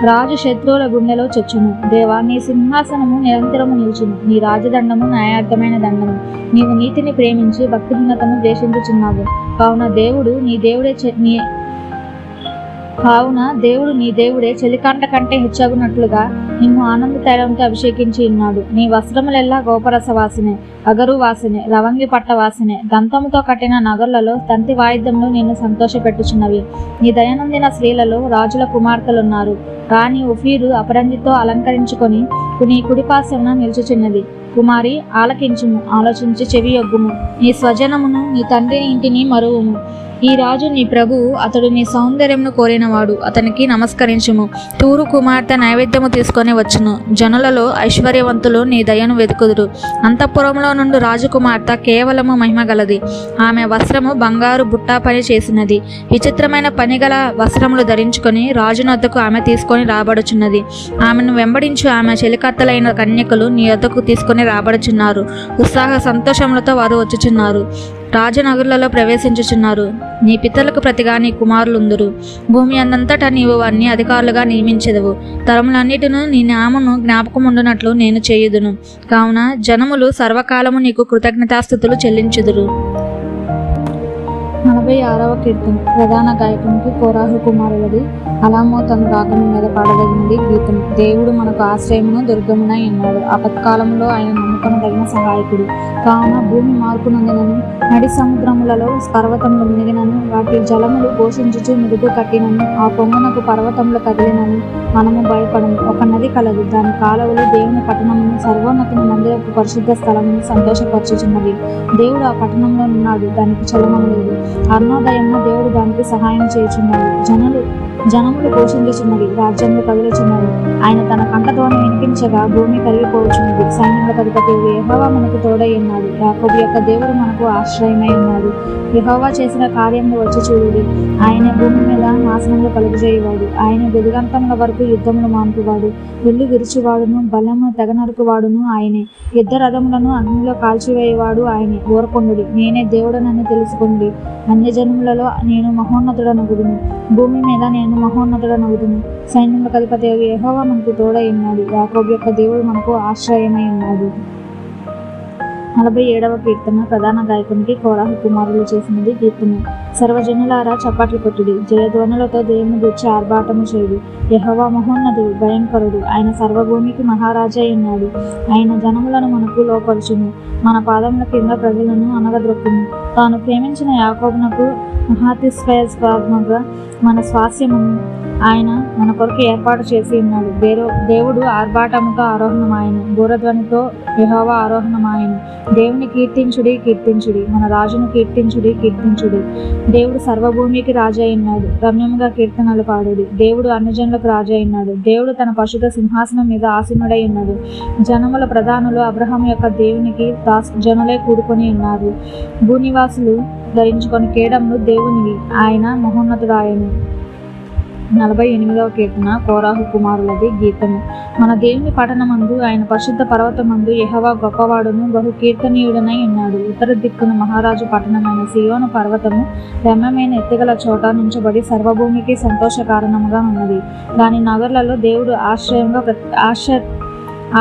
రాజు శత్రువుల గుండెలో చొచ్చును. దేవా, నీ సింహాసనము నిరంతరము నిలుచును. నీ రాజదండము న్యాయార్థమైన దండము. నీవు నీతిని ప్రేమించి భక్తిహీనతను ద్వేషించుచున్నావు. కావున దేవుడు నీ దేవుడే చెలికాంట కంటే హెచ్చగునట్లుగా నిన్ను ఆనంద తైలంతో అభిషేకించి ఉన్నాడు. నీ వస్త్రములెల్లా గోపరస వాసనే, అగరు వాసనే, లవంగి పట్ట వాసనే. దంతముతో కట్టిన నగర్లలో తంతి వాయిద్యములు నిన్ను సంతోషపెట్టుచున్నవి. నీ దయనందిన స్త్రీలలో రాజుల కుమార్తెలున్నారు. రాణి ఒఫీరు అపరంజితో అలంకరించుకొని నీ కుడిపాశమున నిలుచుచున్నది. కుమారి, ఆలకించుము, ఆలోచించి చెవియొగ్గుము. నీ స్వజనమును నీ తండ్రి ఇంటిని మరువుము. ఈ రాజు నీ ప్రభువు, అతడు నీ సౌందర్యమును కోరినవాడు, అతనికి నమస్కరించుము. తూరు కుమార్తె నైవేద్యము తీసుకొని వచ్చును. జనులలో ఐశ్వర్యవంతులు నీ దయను వెతుకుదురు. అంతఃపురంలో నుండి రాజకుమార్తె కేవలము మహిమగలది. ఆమె వస్త్రము బంగారు బుట్టా పని చేసినది. విచిత్రమైన పనిగల వస్త్రములు ధరించుకొని రాజునొద్దకు ఆమె తీసుకొని రాబడుచున్నది. ఆమెను వెంబడించు ఆమె చెలికత్తలైన కన్యకులు నీ వద్దకు తీసుకొని రాబడుచున్నారు. ఉత్సాహ సంతోషములతో వారు వచ్చుచున్నారు. రాజనగరులలో ప్రవేశించుచున్నారు. నీ పితరులకు ప్రతిగా నీ కుమారులుందురు. భూమి అందంతటా నీవు వారిని అధికారులుగా నియమించెదవు. తరములన్నిటిను నీ నామమును జ్ఞాపకముండునట్లు నేను చేయుదును. కావున జనములు సర్వకాలము నీకు కృతజ్ఞతాస్తుతులు చెల్లించుదురు. 46వ కీర్తన. ప్రధాన గాయకునికి కోరాహు కుమారులది. అలామో తన రాగము మీద పాడదగినది గీతం. దేవుడు మనకు ఆశ్రయమును దుర్గమునై ఉన్నాడు. ఆపత్కాలంలో ఆయన నమ్ముకొనదగిన సహాయకుడు. కావున భూమి మార్పు నందినను, నడి సముద్రములలో పర్వతములు మునిగినను, వాటి జలములు ఘోషించుచు మురుగు కట్టినను, ఆ పొంగునకు పర్వతములు కదిలినను, మనము భయపడము. ఒక నది కలదు, దాని కాలువలు దేవుని పట్టణమును సర్వోన్నతుని మందిరపు పరిశుద్ధ స్థలమును సంతోషపరచుచున్నవి. దేవుడు ఆ పట్టణంలో ఉన్నాడు, దానికి చలనము లేదు. అరుణోదయమున దేవుడు దానికి సహాయం చేయుచున్నాడు. జనములు ఘోషించుచున్నవి, రాజ్యములు కదులుచున్నవి. ఆయన తన కంఠధ్వని వినిపించగా భూమి కరిగిపోవచ్చున్నది. సైన్యముల అధిపతి యెహోవా మనకు తోడై ఉన్నాడు. యాకోబు యొక్క దేవుడు మనకు ఆశ్రయమై ఉన్నాడు. యెహోవా చేసిన కార్యములు వచ్చి చూడుడి. ఆయన భూమి మీద నాశనములు కలుగజేయువాడు. ఆయన గదిగంతముల వరకు యుద్ధములు మాన్పువాడు. విల్లు విరుచువాడును బలమును తెగనరుకువాడును ఆయనే. యుద్ధ రథములను అగ్నిలో కాల్చివేయువాడు ఆయనే. ఊరకొండుడి, నేనే దేవుడనని తెలుసుకొండి. అన్యజనములలో నేను మహోన్నతుడనగుదును, భూమి మీద నేను మహోన్నతుడనగుదును. సైన్యములకు అధిపతి యెహోవా మనకు తోడై ఉన్నాడు. యాకోబు యొక్క దేవుడు మనకు ఆశ్రయమై ఉన్నాడు. 47వ కీర్తన. ప్రధాన గాయకునికి కోరాహు కుమారులు చేసినది కీర్తన. సర్వజనులారా చప్పట్లు కొట్టుడి, జయధ్వనులతో దేవుని గూర్చి ఆర్భాటము చేయుడి. యెహోవా మహోన్నతుడు, భయంకరుడు, ఆయన సర్వభూమికి మహారాజై ఉన్నాడు. ఆయన జనములను మనకు లోపరుచును, మన పాదముల కింద ప్రజలను అనగద్రొక్కును. తాను ప్రేమించిన యాకోబునకు మహాతిశయస్పదముగా మన స్వాస్యమును ఆయన మన కొరకు ఏర్పాటు చేసి ఉన్నాడు. దేవుడు ఆర్భాటముతో ఆరోహణమాయను, బూరధ్వనితో యెహోవా ఆరోహణమాయను. దేవుని కీర్తించుడి, కీర్తించుడి, మన రాజును కీర్తించుడి, కీర్తించుడి. దేవుడు సర్వభూమికి రాజు అయినాడు. రమ్యముగా కీర్తనలు పాడుడి. దేవుడు అన్యజనులకు రాజు అయినాడు. దేవుడు తన పరిశుద్ధ సింహాసనం మీద ఆసీనుడై ఉన్నాడు. జనముల ప్రధానులు అబ్రహాము యొక్క దేవునికి జనులే కూడుకొని ఉన్నారు. భూనివాసులు ధరించుకొని కేడములు దేవునివి, ఆయన మహోన్నతుడాయను. 48వ కీర్తన. కోరాహు కుమారులది గీతము. మన దేవుని పట్టణమందు ఆయన పరిశుద్ధ పర్వతమందు యెహోవా గొప్పవాడును బహు కీర్తనీయుడనై ఉన్నాడు. ఉత్తర దిక్కున మహారాజు పట్టణమైన సియోను పర్వతము రమ్యమైన ఎత్తుగల చోట నుంచబడి సర్వభూమికి సంతోష కారణముగా ఉన్నది. దాని నగర్లలో దేవుడు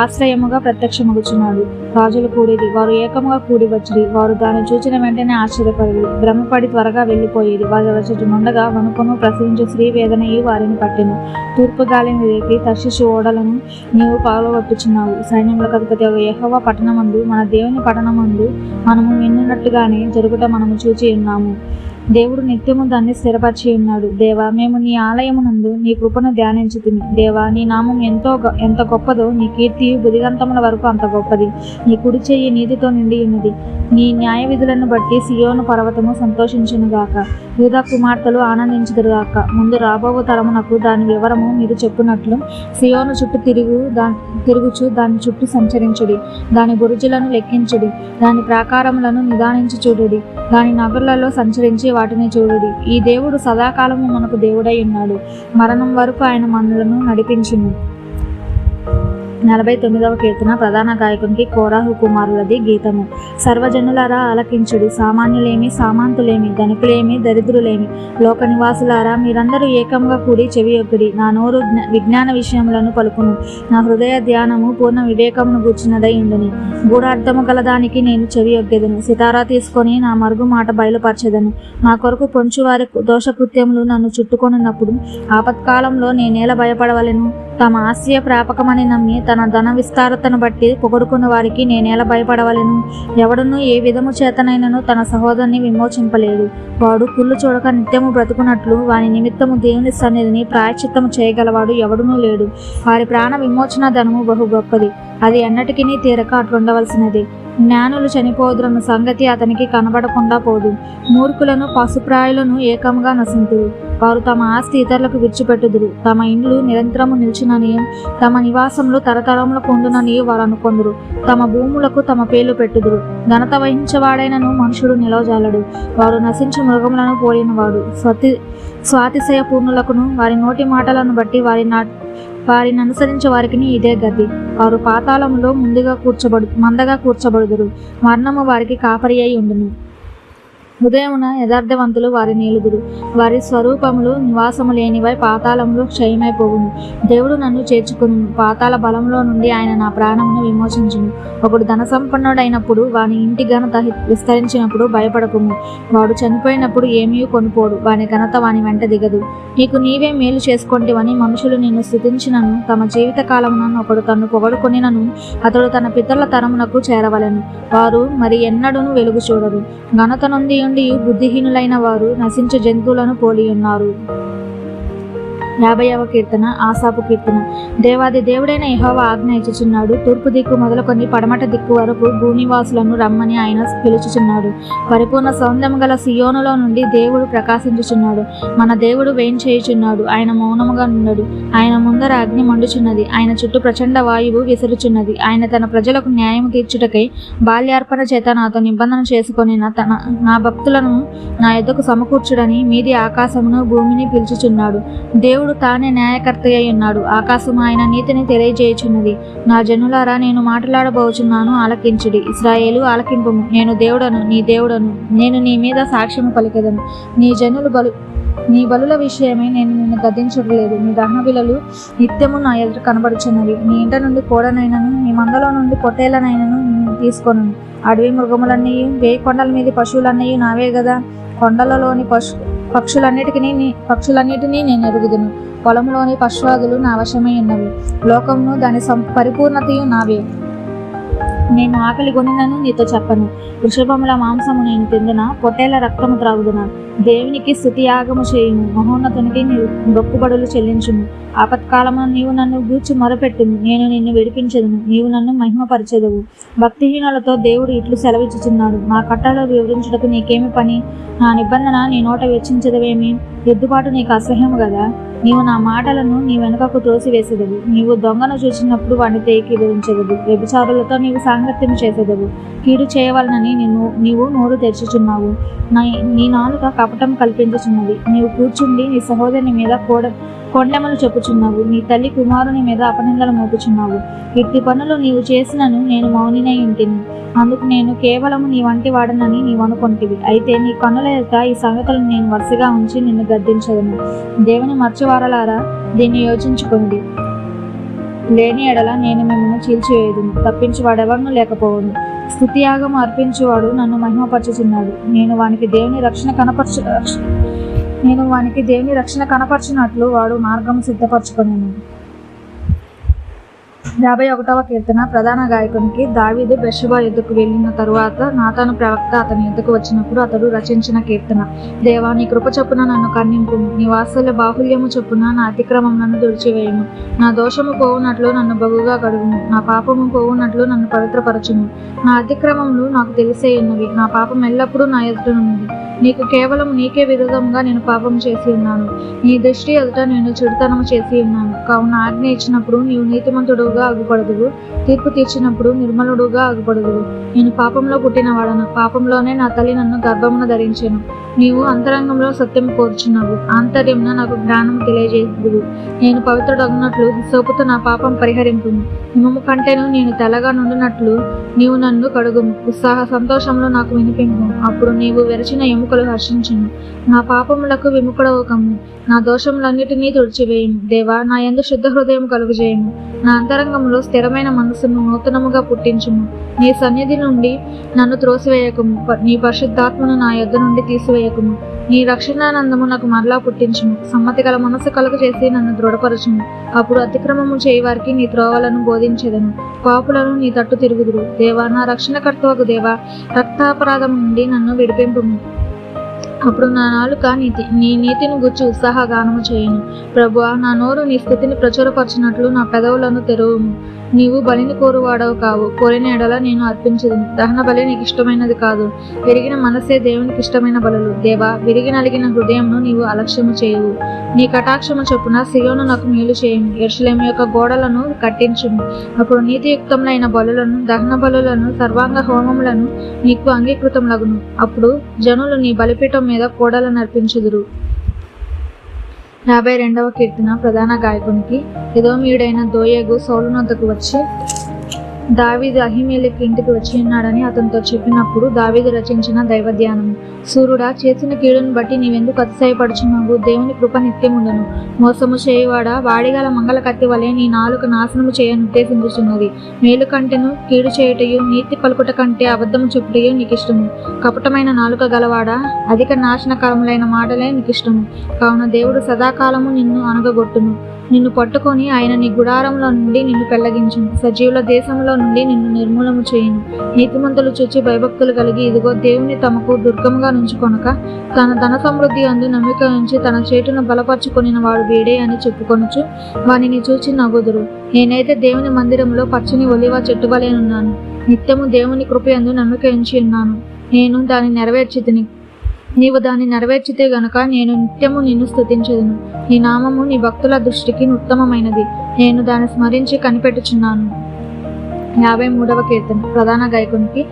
ఆశ్రయముగా ప్రత్యక్షమగుచున్నాడు. రాజులు కూడిది, వారు ఏకముగా కూడి వచ్చిరి. వారు దాన్ని చూచిన వెంటనే ఆశ్చర్యపడి భ్రమపడి త్వరగా వెళ్ళిపోయేది. వారి రచట నుండగా వణుకును ప్రసవించు స్త్రీ వేదనయు వారిని పట్టెను. తూర్పు గాలిని రేపి తర్షీషు ఓడలను నీవు పగలగొట్టుచున్నావు. సైన్యములకు అధిపతి యెహోవా పట్టణమందు మన దేవుని పట్టణమందు మనము వినున్నట్టుగానే జరుగుట మనము చూచి ఉన్నాము. దేవుడు నిత్యము దాన్ని స్థిరపరిచి ఉన్నాడు. దేవా, మేము నీ ఆలయమునందు నీ కృపను ధ్యానించుతిమి. దేవా, నీ నామం ఎంత గొప్పదో, నీ కీర్తి బుదిగంతముల వరకు అంత గొప్పది. నీ కుడి చెయ్యి నీతితో నిండి ఉన్నది. నీ న్యాయ విధులను బట్టి సియోను పర్వతము సంతోషించునుగాక, యూదా కుమార్తెలు ఆనందించుదురుగాక. ముందు రాబో తరమునకు దాని వివరము మీరు చెప్పునట్లు సియోను చుట్టూ తిరుగుచు దాని చుట్టూ సంచరించుడి. దాని బురుజులను లెక్కించుడి, దాని ప్రాకారములను నిదానించి చూడుడి. దాని నగర్లలో సంచరించి వాటిని చూడుడి. ఈ దేవుడు సదాకాలము మనకు దేవుడై ఉన్నాడు. మరణం వరకు ఆయన మనలను నడిపించును. 49వ కీర్తన. ప్రధాన గాయకునికి కోరాహు కుమారులది గీతము. సర్వజనులారా ఆలకించుడి, సామాన్యులేమి సామంతులేమి ధనికులేమి దరిద్రులేమి లోక నివాసులారా మీరందరూ ఏకముగా కూడి చెవియొగ్గుడి. నా నోరు విజ్ఞాన విషయములను పలుకును, నా హృదయ ధ్యానము పూర్ణ వివేకమును గూర్చినదై ఉండుని. గూఢార్థము గలదానికి నేను చెవియొగ్గెదను, సితారా తీసుకొని నా మరుగు మాట బయలుపరచెదను. నా కొరకు పొంచువారి దోషకృత్యములు నన్ను చుట్టుకొనున్నప్పుడు ఆపత్కాలంలో నేనేలా భయపడవలెను? తమ ఆశ్రయ ప్రాపకమని నమ్మి తన ధన విస్తారతను బట్టి పొగడుకున్న వారికి నేనేలా భయపడవలెను? ఎవడును ఏ విధము చేతనైనను తన సహోదరుని విమోచింపలేడు. వాడు కుళ్ళు చూడక నిత్యము బ్రతుకున్నట్లు వాని నిమిత్తము దేవుని సన్నిధిని ప్రాయశ్చిత్తము చేయగలవాడు ఎవడునూ లేడు. వారి ప్రాణ విమోచన ధనము బహు గొప్పది, అది ఎన్నటికీ తీరక అట్లుండవలసినది. జ్ఞానులు చనిపోదురన్న సంగతి అతనికి కనబడకుండా పోదు. మూర్ఖులను పశుప్రాయులను ఏకముగా నశింతురు. వారు తమ ఆస్తి ఇతరులకు విడిచిపెట్టుదురు. తమ ఇండ్లు నిరంతరము నిలిచినని, తమ నివాసములు తరతరములకు ఉండునని వారు అనుకొందురు. తమ భూములకు తమ పేర్లు పెట్టుదురు. ఘనత వహించేవాడైనను మనుషుడు నిలవజాలడు. వారు నశించు మృగములను పోలినవాడు. స్వాతిశయ పూర్ణులకును వారి నోటి మాటలను బట్టి వారిని అనుసరించే వారికి ఇదే గతి. వారు పాతాళములో మందగా కూర్చబడుదురు. మరణము వారికి కాపరి అయి ఉండును. ఉదయమున యథార్థవంతులు వారి నీలుదురు. వారి స్వరూపములు నివాసము లేనివై పాతాళములు క్షయమైపోవును. దేవుడు నన్ను చేర్చుకును, పాతాళ బలంలో నుండి ఆయన నా ప్రాణమును విమోచించును. ఒకడు ధన సంపన్నుడైనప్పుడు వాని ఇంటి ఘనత విస్తరించినప్పుడు భయపడకుము. వాడు చనిపోయినప్పుడు ఏమీ కొనుపోడు, వాని ఘనత వాని వెంట దిగదు. నీకు నీవే మేలు చేసుకొంటివని మనుషులు నిన్ను స్తుతించినను, తమ జీవిత కాలమున ఒకడు తన్ను పొగడుకొనినను అతడు తన పితరుల తరమునకు చేరవలెను. వారు మరి ఎన్నడూను వెలుగు చూడరు. ఘనత నొంది బుద్ధిహీనులైన వారు నశించే జంతువులను పోలి ఉన్నారు. 50వ కీర్తన. ఆసాపు కీర్తన. దేవాది దేవుడైన యెహోవా ఆజ్ఞ ఇచ్చుచున్నాడు. తూర్పు దిక్కు మొదలుకొని పడమట దిక్కు వరకు భూనివాసులను రమ్మని ఆయన పిలుచుచున్నాడు. పరిపూర్ణ సౌందర్యం గల సియోనులో నుండి దేవుడు ప్రకాశించుచున్నాడు. మన దేవుడు వేంచేయుచున్నాడు. ఆయన మౌనముగా నుండడు. ఆయన ముందర అగ్ని మండుచున్నది. ఆయన చుట్టూ ప్రచండ వాయువు విసురుచున్నది. ఆయన తన ప్రజలకు న్యాయం తీర్చుటకై బాల్యార్పణ చేత నాతో నిబంధన చేసుకొని నా భక్తులను నా యొద్దకు సమకూర్చుడని మీది ఆకాశమును భూమిని పిలుచుచున్నాడు. దేవుడు తానే న్యాయకర్త అయి ఉన్నాడు. ఆకాశము ఆయన నీతిని తెలియజేయుచున్నది. నా జనులారా, నేను మాట్లాడబోచున్నాను, ఆలకించుడి. ఇశ్రాయేలు, ఆలకింపుము. నేను దేవుడను, నీ దేవుడను. నేను నీ మీద సాక్ష్యము పలికెదను. నీ బలుల విషయమై నేను నిన్ను గద్దించడలేదు. నీ దహన బలులు నిత్యము నా ఎదుట కనబడుచున్నవి. నీ ఇంట నుండి కోడనైనను నీ మందలో నుండి పొట్టేళ్లనైనను నేను తీసుకొను. అడవి మృగములన్నీ, వేయి కొండల మీద పశువులన్నీ నావే గదా. కొండలలోని పక్షులన్నిటినీ నేను ఎరుగుదును. పొలంలోని పశ్వాదులు నా వశమై ఉన్నవి. లోకమును దాని పరిపూర్ణతయు నావే. నేను ఆకలి కొనినను నీతో చెప్పను. వృషభముల మాంసము నేను తిందునా, పొట్టేళ్ల రక్తము త్రాగుదునా. దేవునికి స్తుతి యాగము చేయుము. మహోన్నతునికి మొక్కుబడులు చెల్లించుము. ఆపత్కాలమున నీవు నన్ను గూర్చి మొరపెట్టుము. నేను నిన్ను విడిపించెదను. నీవు నన్ను మహిమపరచెదవు. భక్తిహీనులతో దేవుడు ఇట్లు సెలవిచ్చుచున్నాడు. నా కట్టడలు వివరించుటకు నీకేమి పని? నా నిబంధన నీ నోట వెచ్చించదవేమి? ఎద్దుబాటు నీకు అసహ్యము కదా. నీవు నా మాటలను నీ వెనుకకు త్రోసివేసేదవు. నీవు దొంగను చూసినప్పుడు వాడిని ఏకీభవించెదవు. వ్యభిచారులతో నీవు సాంగత్యం చేసేదవు. కీడు చేయవలనని నీవు నోరు తెరుచుచున్నావు. నీ నాలుక కపటం కల్పించుచున్నది. నీవు కూర్చుండి నీ సహోదరుని మీద కొండెమలు చెప్పుచున్నావు. నీ తల్లి కుమారుని మీద అపనిందలు మోపుచున్నావు. ఇట్టి పనులు నీవు చేసినను నేను మౌనినై ఉంటిని. అందుకు నేను కేవలము నీ వంటి వాడనని నీవు అనుకొంటివి. అయితే నీ కన్నుల యొక్క ఈ సంగతులను నేను వరుసగా ఉంచి నిన్ను గద్దించదను. దేవుని మర్చివారలారా, దీన్ని యోచించుకోండి. లేని ఎడల నేను మిమ్మల్ని చీల్చివేయుదును. తప్పించువాడెవరును లేకపోవను. స్తుతియాగము అర్పించువాడు నన్ను మహిమపరచుచున్నాడు. నేను వానికి దేవుని రక్షణ కనపరచినట్లు వాడు మార్గము సిద్ధపరచుకొనెను. 51వ కీర్తన. ప్రధాన గాయకునికి. దావీదు బెత్షెబా యుద్ధకు వెళ్ళిన తరువాత నాతాను ప్రవక్త అతని యుద్ధకు వచ్చినప్పుడు అతడు రచించిన కీర్తన. దేవా, నీ కృప చొప్పున నన్ను కరుణింపుము. నీ వాత్సల్య బాహుల్యము చొప్పున నా అతిక్రమములను తుడిచివేయుము. నా దోషము పోవునట్లు నన్ను బగుగా కడుగుము. నా పాపము పోవునట్లు నన్ను పవిత్రపరచుము. నా అతిక్రమములు నాకు తెలిసే ఉన్నవి. నా పాపం ఎల్లప్పుడూ నా ఎదుటనున్నది. నీకే విరోధంగా నేను పాపం చేసి ఉన్నాను. నీ దృష్టి ఎదుట నేను చెడుతనము చేసి ఉన్నాను. కావున ఆజ్ఞ ఇచ్చినప్పుడు నీవు నీతిమంతుడుగా అగుపడదువు. తీర్పు తీర్చినప్పుడు నిర్మలుడుగా అగుపడదువు. నేను పాపంలో పుట్టినవాడను. పాపంలోనే నా తల్లి నన్ను గర్భమున ధరించెను. నీవు అంతరంగంలో సత్యం కోరుచున్నావు. ఆంతర్యమున నాకు జ్ఞానం తెలియజేదువు. నేను పవిత్రుడగునట్లు హిస్సోపుతో నా పాపం పరిహరింపుము. హిమము కంటేను నేను తెల్లగా నుండినట్లు నీవు నన్ను కడుగుము. ఉత్సాహ సంతోషంలో నాకు వినిపింపు. అప్పుడు నీవు వెరచిన ఎముకలు హర్షించును. నా పాపములకు విముఖుడవు కమ్ము. నా దోషములన్నిటినీ తుడిచివేయుము. దేవా, నా యందు శుద్ధ హృదయం కలుగజేయుము. నా అంతరంగంలో స్థిరమైన మనస్సును నూతనముగా పుట్టించుము. నీ సన్నిధి నుండి నన్ను త్రోసివేయకుము. నీ పరిశుద్ధాత్మను నా యొద్ద నుండి తీసివేయకుము. నీ రక్షణానందము నాకు మరలా పుట్టించుము. సమ్మతి గల మనస్సు కలుగ చేసి నన్ను దృఢపరచుము. అప్పుడు అతిక్రమము చేయవారికి నీ త్రోవలను బోధించెదను. పాపులను నీ తట్టు తిరుగుదురు. దేవా, నా రక్షణకర్తవగు దేవా, రక్తాపరాధం నుండి నన్ను విడిపింపుము. అప్పుడు నా నాలుక నీ నీతిని గుర్చి ఉత్సాహగానము చేయను. ప్రభువా, నా నోరు నీ స్థితిని ప్రచురపరచినట్లు నా పెదవులను తెరువుము. నీవు బలిని కోరువాడవు కావు. కోరిన ఎడల నేను అర్పించదును. దహన బలి నీకు ఇష్టమైనది కాదు. విరిగిన మనసే దేవునికి ఇష్టమైన బలులు. దేవా, విరిగి నలిగిన హృదయంను నీవు అలక్ష్యము చేయవు. నీ కటాక్షము చొప్పున సియోను నాకు మేలు చేయము. యెరూషలేము యొక్క గోడలను కట్టించుము. అప్పుడు నీతియుక్తములైన బలులను, దహన బలులను, సర్వాంగ హోమములను నీకు అంగీకృతములగును. అప్పుడు జనులు నీ బలిపీఠం మీద కోడలను అర్పించుదురు. 52వ కీర్తన. ప్రధాన గాయకునికి. ఎదోమీయుడైన దోయేగు సౌలునొద్దకు వచ్చి దావీదు అహీమెలెకు ఇంటికి వచ్చి ఉన్నాడని అతనితో చెప్పినప్పుడు దావీదు రచించిన దైవధ్యానము. సూర్యుడా, చేసిన కీడును బట్టి నీవెందుకు అతిశయపడుచున్నావు? దేవుని కృప నిత్యముండును. మోసము చేయువాడా, వాడిగల మంగళ కత్తి వలె నీ నాలుక నాశనము చేయనుద్దేశించుచున్నది. మేలు కంటెను కీడు చేయుటయు, నీతి పలుకుట కంటే అబద్ధము చెప్పుటయు నీకిష్టము. కపటమైన నాలుక గలవాడా, అధిక నాశనకరములైన మాటలే నీకిష్టము. కావున దేవుడు సదాకాలము నిన్ను అనగగొట్టును. నిన్ను పట్టుకొని ఆయన నీ గుడారంలో నుండి నిన్ను పెళ్లగించును. సజీవుల దేశంలో నుండి నిన్ను నిర్మూలము చేయును. నీతిమంతులు చూచి భయభక్తులు కలిగి ఇదిగో దేవుని తమకు దుర్గముగా నుంచుకొనక తన ధన సమృద్ధి అందు నమ్మిక ఉంచి తన చేటును బలపరుచుకొనిన వాడు వీడే అని చెప్పుకొనుచు వానిని చూచి నవ్వుదురు. నేనైతే దేవుని మందిరంలో పచ్చని ఒలివ చెట్టు వలెనున్నాను. నిత్యము దేవుని కృపయందు నమ్మిక ఉంచి ఉన్నాను. నేను దాన్ని నెరవేర్చితిని. నీవు దాన్ని నెరవేర్చితే గనుక నేను నిత్యము నిన్ను స్తుతించెదను. నీ నామము నీ భక్తుల దృష్టికి ఉత్తమమైనది. నేను దాన్ని స్మరించి కనిపెట్టుచున్నాను. 53వ కీర్తన. ప్రధాన గాయకునికి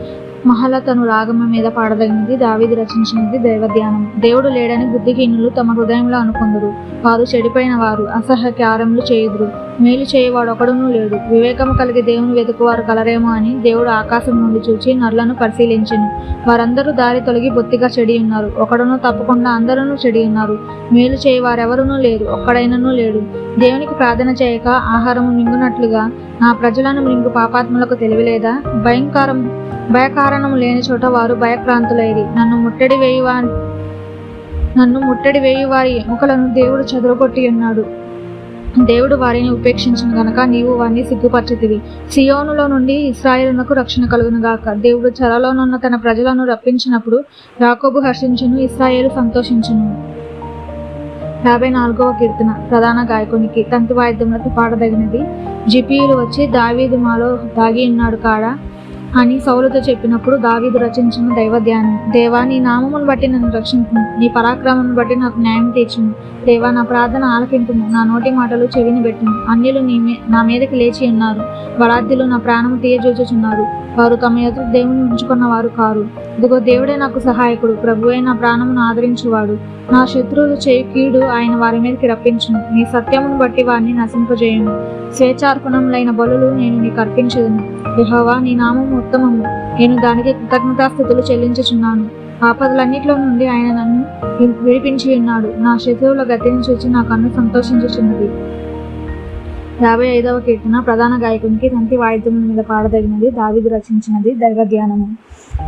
మహలతను రాగమ మీద పాడదగినది. దావీదు రచించినది. దైవధ్యానం. దేవుడు లేడని బుద్ధిహీనులు తమ హృదయంలో అనుకొందురు. వారు చెడిపోయిన వారు అసహ్యకారములు చేయుదురు. మేలు చేయవాడు ఒకడునూ లేడు. వివేకము కలిగి దేవుని వెతుకువారు కలరేమో అని దేవుడు ఆకాశం నుండి చూచి నరులను పరిశీలించెను. వారందరూ దారి తొలగి బొత్తిగా చెడి ఉన్నారు. ఒకడును తప్పకుండా అందరూ చెడి ఉన్నారు. మేలు చేయవారెవరునూ లేరు, ఒక్కడైనను లేడు. దేవునికి ప్రార్థన చేయక ఆహారము మింగునట్లుగా నా ప్రజలను మింగు పాపాత్ములకు తెలివిలేదా? భయకారణము లేని చోట వారు భయక్రాంతులైరి. నన్ను ముట్టడి వేయువారి ఎముకలను దేవుడు చెదరగొట్టి ఉన్నాడు. దేవుడు వారిని ఉపేక్షించిన గనక నీవు వారిని సిగ్గుపరచితివి. సియోనులో నుండి ఇశ్రాయేలునకు రక్షణ కలుగును గాక. దేవుడు చెరలోనున్న తన ప్రజలను రప్పించినప్పుడు యాకోబు హర్షించును, ఇశ్రాయేలు సంతోషించును. 54వ కీర్తన. ప్రధాన గాయకునికి తంతి వాయిద్యములతో పాడదగినది. జిపియులు వచ్చి దావీదు మాలో దాగి ఉన్నాడు కాడా అని సౌలుతో చెప్పినప్పుడు దావీదు రచించిన దైవధ్యానం. దేవా, నీ నామమును బట్టి నన్ను రక్షించుము. నీ పరాక్రమమును బట్టి నాకు న్యాయం తీర్చుము. దేవా, నా ప్రార్థన ఆలకింపుము. నా నోటి మాటలు చెవిని పెట్టుము. అన్యులు నా మీదకి లేచి ఉన్నారు. బలాద్యులు నా ప్రాణము తీయజూచుచున్నారు. వారు తమ ఎదురు దేవుని ఉంచుకున్న వారు కారు. ఇదిగో దేవుడే నాకు సహాయకుడు. ప్రభువే నా ప్రాణమును ఆదరించువాడు. నా శత్రువులు చేయి కీడు ఆయన వారి మీదకి రప్పించును. నీ సత్యమును బట్టి వారిని నశింపజేయును. స్వేచ్ఛార్పణములైన బలులు నేను నీకు అర్పించదును. యెహోవా, నీ నామము ఉత్తమము. నేను దానికి కృతజ్ఞతాస్తుతులు చెల్లించుచున్నాను. ఆపదలన్నిట్లో నుండి ఆయన నన్ను విడిపించి ఉన్నాడు. నా శత్రువుల గతిని చూచి నా కన్ను సంతోషించుచున్నది. 55వ కీర్తన. ప్రధాన గాయకునికి తంతి వాయిద్యముల మీద పాడదగినది. దావీదు రచించినది. దైవధ్యానము.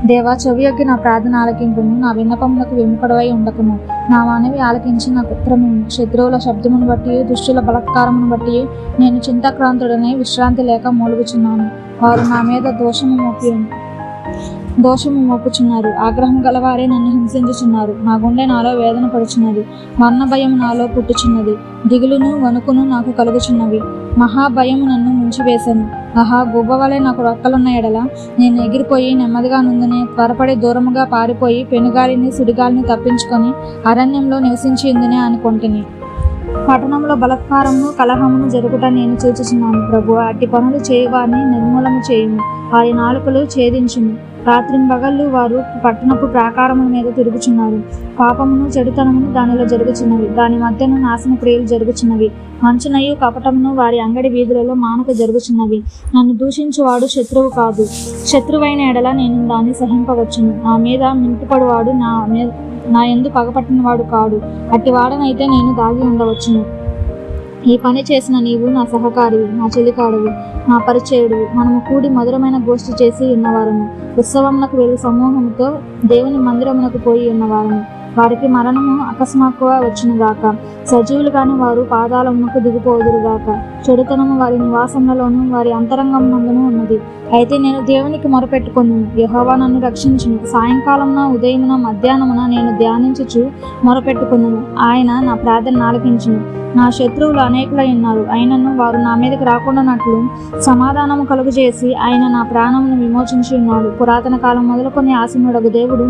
దేవా, చెవియొగ్గి నా ప్రార్థన ఆలకింపుము. నా విన్నపములకు విముఖుడవై ఉండకము. నా మనవి ఆలకించి నాకు ఉత్తరమిమ్ము. శత్రువుల శబ్దమును బట్టి దుష్టుల బలత్కారమును బట్టి నేను చింతాక్రాంతుడనై విశ్రాంతి లేక మూలుగుచున్నాను. వారు నా మీద దోషము మోపుచున్నారు. ఆగ్రహం గలవారే నన్ను హింసించుచున్నారు. నా గుండె నాలో వేదన పడుచున్నది. మరణ భయం నాలో పుట్టుచున్నది. దిగులును వణుకును నాకు కలుగుచున్నవి. మహాభయము నన్ను ముంచివేశాను. గుబ్బవలే నాకు రెక్కలున్న ఎడల నేను ఎగిరిపోయి నెమ్మదిగా నుందునే. త్వరపడి దూరముగా పారిపోయి పెనుగాలిని సుడిగాలిని తప్పించుకొని అరణ్యంలో నివసించి ఉందనే అనుకొంటిని. పట్టణంలో బలత్కారమును కలహమును జరుగుట నేను చూచుచున్నాను. ప్రభువా, అట్టి పనులు చేయువారిని నిర్మూలము చేయుము. వారి నాలుకలు ఛేదించుము. రాత్రింబగళ్ళు వారు పట్టణపు ప్రాకారముల మీద తిరుగుచున్నారు. పాపమును చెడుతనమును దానిలో జరుగుచున్నవి. దాని మధ్యను నాశన క్రియలు జరుగుచున్నవి. మంచునయు కపటమును వారి అంగడి వీధులలో మానక జరుగుచున్నవి. నన్ను దూషించువాడు శత్రువు కాదు. శత్రువైన ఎడల నేను దాన్ని సహింపవచ్చును. నా మీద మింటుపడువాడు నా యందు పగపట్టిన వాడు కాడు. అట్టి వాడనైతే నేను దాగి ఉండవచ్చును. ఈ పని చేసిన నీవు నా సహకారివి, నా చెలికాడువి, నా పరిచయుడు. మనము కూడి మధురమైన గోష్ఠి చేసి ఉన్నవారము. ఉత్సవమునకు వెళ్ళు సమూహముతో దేవుని మందిరమునకు పోయి ఉన్నవారము. వారికి మరణము అకస్మాత్తుగా వచ్చునుగాక. సజీవులు కాని వారు పాతాళమునకు దిగిపోదురుగాక. చెడుతనము వారి నివాసములలోను వారి అంతరంగమునందును ఉన్నది. అయితే నేను దేవునికి మొరపెట్టుకొనును. యెహోవా నన్ను రక్షించును. సాయంకాలమున ఉదయమున మధ్యాహ్నమున నేను ధ్యానించుచు మొరపెట్టుకొనును. ఆయన నా ప్రార్థన ఆలకించును. నా శత్రువులు అనేకులై ఉన్నారు. అయినను వారు నా మీదకి రాకుండానట్లు సమాధానము కలుగజేసి ఆయన నా ప్రాణమును విమోచించి ఉన్నాడు. పురాతన కాలం మొదలుకొని ఆసీనుడగు దేవుడు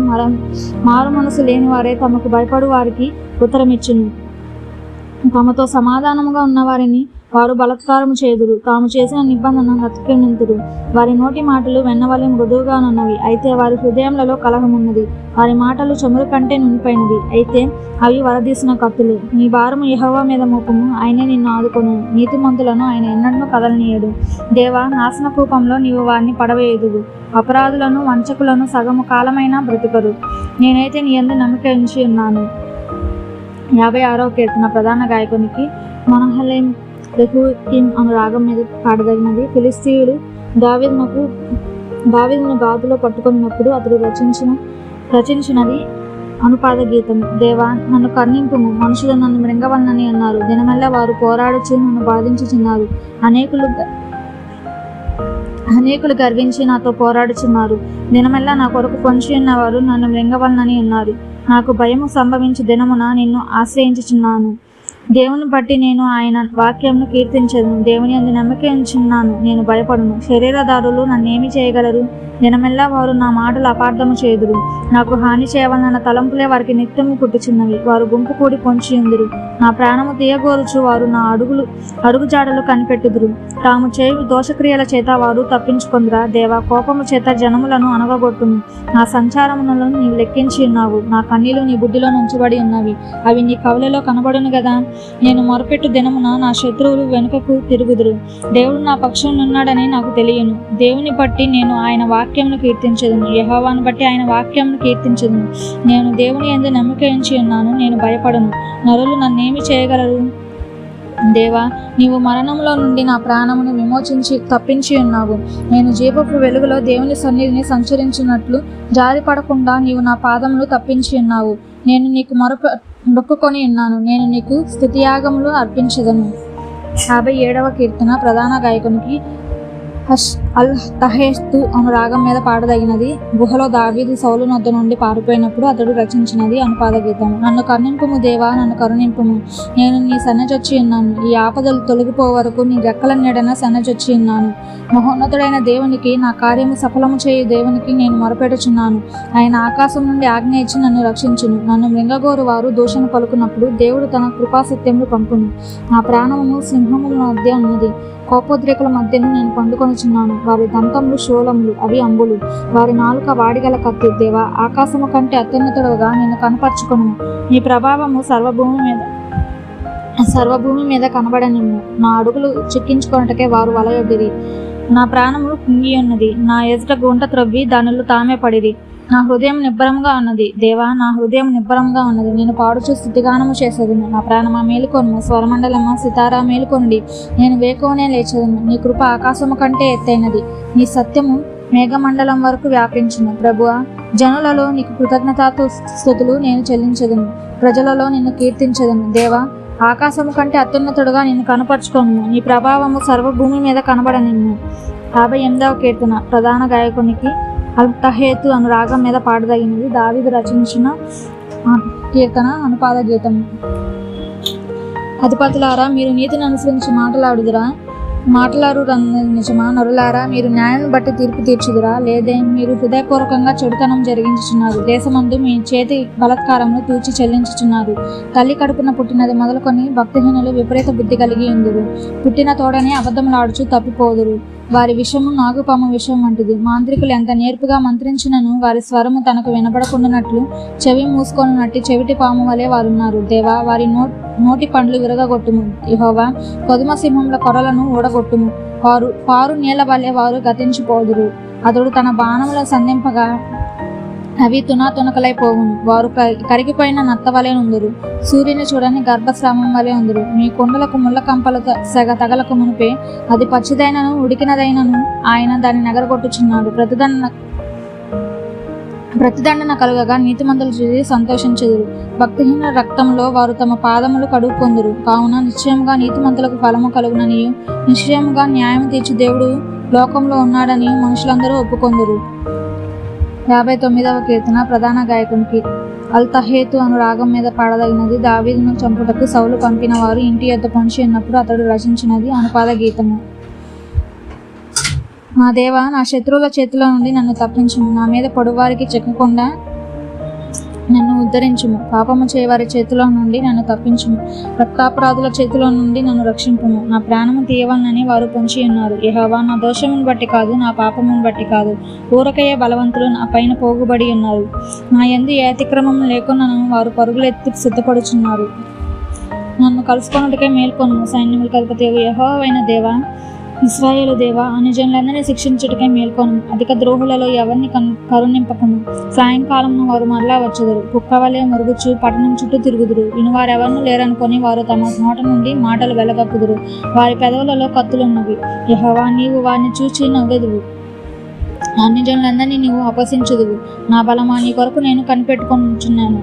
మారు మనసు లేని వారే తమకు భయపడు వారికి ఉత్తరమిచ్చును. తమతో సమాధానముగా ఉన్న వారిని వారు బలత్కారము చేదురు. తాము చేసిన నిబంధన నతికినంతురు. వారి నోటి మాటలు వెన్నవలె మృదువుగానున్నవి. అయితే వారి హృదయములలో కలహమున్నది. వారి మాటలు చమురు కంటే నునిపోయినవి. అయితే అవి వరదీసిన కత్తులు. నీ భారము యెహోవా మీద మోపము. ఆయనే నిన్ను ఆదుకొను. నీతిమంతులను ఆయన ఎన్నడూ కదలనీయడు. దేవా, నాశన కూపంలో నీవు వారిని పడవేయుదువు. అపరాధులను వంచకులను సగము కాలమైనా బ్రతుకరు. నేనైతే నీ యందు నమ్మిక ఉంచి ఉన్నాను. 56వ కీర్తన. ప్రధాన గాయకునికి మనహలేం రెహూకీం అను రాగం మీద పాడదగినది. ఫిలిస్తీయులు దావీదును గాతులో పట్టుకున్నప్పుడు అతడు రచించినది అనుపాద గీతము. దేవా, నన్ను కరుణింపుము. మనుషులు నన్ను మృంగవలనని అన్నారు. దినమెల్లా వారు పోరాడుచు నన్ను బాధించుచున్నారు. అనేకులు గర్వించి నాతో పోరాడుచున్నారు. దినమెల్లా నా కొరకు పొంచి ఉన్నవారు నన్ను మృంగవలనని అన్నారు. నాకు భయము సంభవించు దినమున నిన్ను ఆశ్రయించుచున్నాను. దేవుని బట్టి నేను ఆయన వాక్యంను కీర్తించదును. దేవుని యందు నమ్మకం ఉంచున్నాను, నేను భయపడును. శరీరదారులు నన్నేమి చేయగలరు? దినమెల్లా వారు నా మాటలు అపార్థము చేదురు. నాకు హాని చేయవలన తలంపులే వారికి నిత్యము పుట్టుచున్నవి. వారు గుంపు కూడి పొంచి ఉందిరు. నా ప్రాణము తీయగోరుచు వారు నా అడుగుజాడలు కనిపెట్టుదురు. తాము చేయు దోషక్రియల చేత వారు తప్పించుకొందురా. దేవా, కోపము చేత జనములను అనగగొట్టుము. నా సంచారములను నీవు లెక్కించి ఉన్నావు. నా కన్నీలు నీ బుడ్డిలో నుంచబడి ఉన్నవి. అవి నీ కవులలో కనబడును గదా. నేను మొరపెట్టు దినమున నా శత్రువులు వెనుకకు తిరుగుదురు. దేవుడు నా పక్షం ఉన్నాడని నాకు తెలియను. దేవుని బట్టి నేను ఆయన వాక్యమును కీర్తించదును. యెహోవాను బట్టి ఆయన వాక్యమును కీర్తించదును. నేను దేవుని యందు నమ్మిక ఉంచి ఉన్నాను, నేను భయపడను. నరులు నన్నేమి చేయగలరు? దేవా, నీవు మరణంలో నుండి నా ప్రాణమును విమోచించి తప్పించి ఉన్నావు. నేను జీవపు వెలుగులో దేవుని సన్నిధిని సంచరించినట్లు జారిపడకుండా నీవు నా పాదములు తప్పించి ఉన్నావు. నేను నీకు మొక్కుకొని ఉన్నాను. నేను నీకు స్తుతియాగములు అర్పించదను. 57వ కీర్తన. ప్రధాన గాయకునికి అల్ తహేస్తు అను రాగం మీద పాడదగినది. గుహలో దావీదు సౌలు నొద్ద నుండి పారిపోయినప్పుడు అతడు రచించినది. అనుపాద గీతము. నన్ను కరుణింపుము దేవా, నన్ను కరుణింపుము. నేను నీ సన్నజొచ్చి ఉన్నాను. ఈ ఆపదలు తొలగిపో వరకు నీ రెక్కల నీడన సన్నజొచ్చి ఉన్నాను. మహోన్నతుడైన దేవునికి, నా కార్యము సఫలము చేయు దేవునికి నేను మొరపెట్టుచున్నాను. ఆయన ఆకాశం నుండి ఆజ్ఞ ఇచ్చి నన్ను రక్షించును. నన్ను మృంగగోరు వారు దూషణ పలుకున్నప్పుడు దేవుడు తన కృపాసత్యములు పంపును. నా ప్రాణము సింహముల మధ్య ఉన్నది. కోపోద్రేకుల మధ్యను నేను పండుకొనుచున్నాను. వారి దంతములు శూలములు, అవి అంబులు. వారి నాలుక వాడిగల కత్తి. దేవా, ఆకాశము కంటే అత్యున్నతుడుగా నిన్ను కనపరచుకొను. నీ ప్రభావము సర్వభూమి మీద కనబడనిమ్ము. నా అడుగులు చిక్కించుకొనుటకే వారు వలయొడ్డిరి. నా ప్రాణము కుంగి ఉన్నది. నా ఎదుట గుంట త్రవ్వి దానిలో తామే పడిరి. నా హృదయం నిబ్బరంగా ఉన్నది. దేవా, నా హృదయం నిబ్బరంగా ఉన్నది. నేను పాడుచు స్థుతిగానము చేసేదను. నా ప్రాణమా మేలుకొను. స్వరమండలమా సితారా మేలుకొనుడి. నేను వేకువనే లేచెదను. నీ కృప ఆకాశము కంటే ఎత్తైనది. నీ సత్యము మేఘమండలం వరకు వ్యాపించును. ప్రభువా, జనులలో నీకు కృతజ్ఞతాతో స్తుతులు నేను చెల్లించెదను. ప్రజలలో నిన్ను కీర్తించెదను. దేవా, ఆకాశము కంటే అత్యున్నతుడుగా నిన్ను కనపరుచుకోను. నీ ప్రభావము సర్వభూమి మీద కనబడనిమ్ము. 58వ కీర్తన. ప్రధాన గాయకునికి అల్ తహేతు అను రాగం మీద పాడదగినది. దావీదు రచించిన కీర్తన. అనుపాద గీతము. అధిపతులారా, మీరు నీతిని అనుసరించి మాటలాడు నిజమా? నరులారా, మీరు న్యాయాన్ని బట్టి తీర్పు తీర్చుదురా? లేదే, మీరు హృదయపూర్వకంగా చెడుతనం జరిగించుచున్నారు. దేశమందు మీ చేతి బలత్కారమును తూచి చెల్లించుచున్నారు. తల్లి కడుపున పుట్టినది మొదలుకొని భక్తిహీనులు విపరీత బుద్ధి కలిగి ఉందురు. పుట్టిన తోడనే అబద్ధములాడుచు తప్పిపోదురు. వారి విషము నాగుపాము విషయం వంటిది. మాంత్రికులు ఎంత నేర్పుగా మంత్రించినను వారి స్వరము తనకు వినపడకుండానట్లు చెవి మూసుకొనున్నట్టి చెవిటి పాము వలె వారున్నారు. దేవా, వారి నోటి పండ్లు విరగగొట్టుము. యెహోవా, కొదుమ సింహముల కొరలను ఊడగొట్టుము. పారు నీళ్ల వలె వారు గతించిపోదురు. అతడు తన బాణముల సంధింపగా అవి తునకలైపోవును. వారు కరిగిపోయిన నత్తవలే ఉందురు. సూర్యుని చూడని గర్భస్రామం వలె ఉందురు. మీ కొండలకు ముళ్ళ కంపలు సెగ తగలకు మునిపే అది పచ్చిదైనను ఉడికినదైనను ఆయన దాన్ని నగరగొట్టుచున్నాడు. ప్రతిదండన కలుగగా నీతిమంతులు చూసి సంతోషించుదురు. భక్తిహీన రక్తంలో వారు తమ పాదములు కడుక్కొందురు. కావున నిశ్చయముగా నీతిమంతులకు ఫలము కలుగుననియు నిశ్చయముగా న్యాయం తీర్చి దేవుడు లోకంలో ఉన్నాడని మనుషులందరూ ఒప్పుకొందురు. 59వ కీర్తన. ప్రధాన గాయకునికి అల్ తహేతు అను రాగం మీద పాడదగినది. దావీదును చంపుటకు సౌలు పంపిన వారు ఇంటి యొద్ద పొంచి ఉన్నప్పుడు అతడు రచించినది. అనుపాద గీతము. నా దేవా, నా శత్రువుల చేతిలో నుండి నన్ను తప్పించుము. నా మీద పొడువారికి చెక్కకుండా నన్ను ఉద్ధరించుము. పాపము చేయవారి చేతిలో నుండి నన్ను తప్పించుము. రక్తాపరాధుల చేతిలో నుండి నన్ను రక్షింపుము. నా ప్రాణము తీయవలనని వారు పొంచి ఉన్నారు. యెహోవా, నా దోషమును బట్టి కాదు, నా పాపమును బట్టి కాదు, ఊరకయ్యే బలవంతులు నా పైన పోగుబడి ఉన్నారు. నా యందు ఏ అతిక్రమము లేకున్నను వారు పరుగులెత్తి సిద్ధపడుచున్నారు. నన్ను కలుసుకొనుటకే మేల్కొను. సైన్యములకు అధిపతి యెహోవైన దేవా, ఇశ్రాయేలు దేవా, అనుజనులందరినీ శిక్షించుటకై మేల్కొను. అధిక ద్రోహులలో ఎవరిని కరుణింపకము. సాయంకాలమున వారు మరలా వచ్చుదురు. కుక్క వలె మురుగుచు పట్టణం చుట్టూ తిరుగుదురు. వినువారెవరూ లేరనుకొని వారు తమ నోట నుండి మాటలు వెలగక్కుదురు. వారి పెదవులలో కత్తులున్నవి. యెహోవా, నీవు వారిని చూచి నవ్వెదువు. అన్ని జనులందరినీ నీవు అపహసించుదువు. నా బలమా, నీ కొరకు నేను కనిపెట్టుకొని ఉంచున్నాను.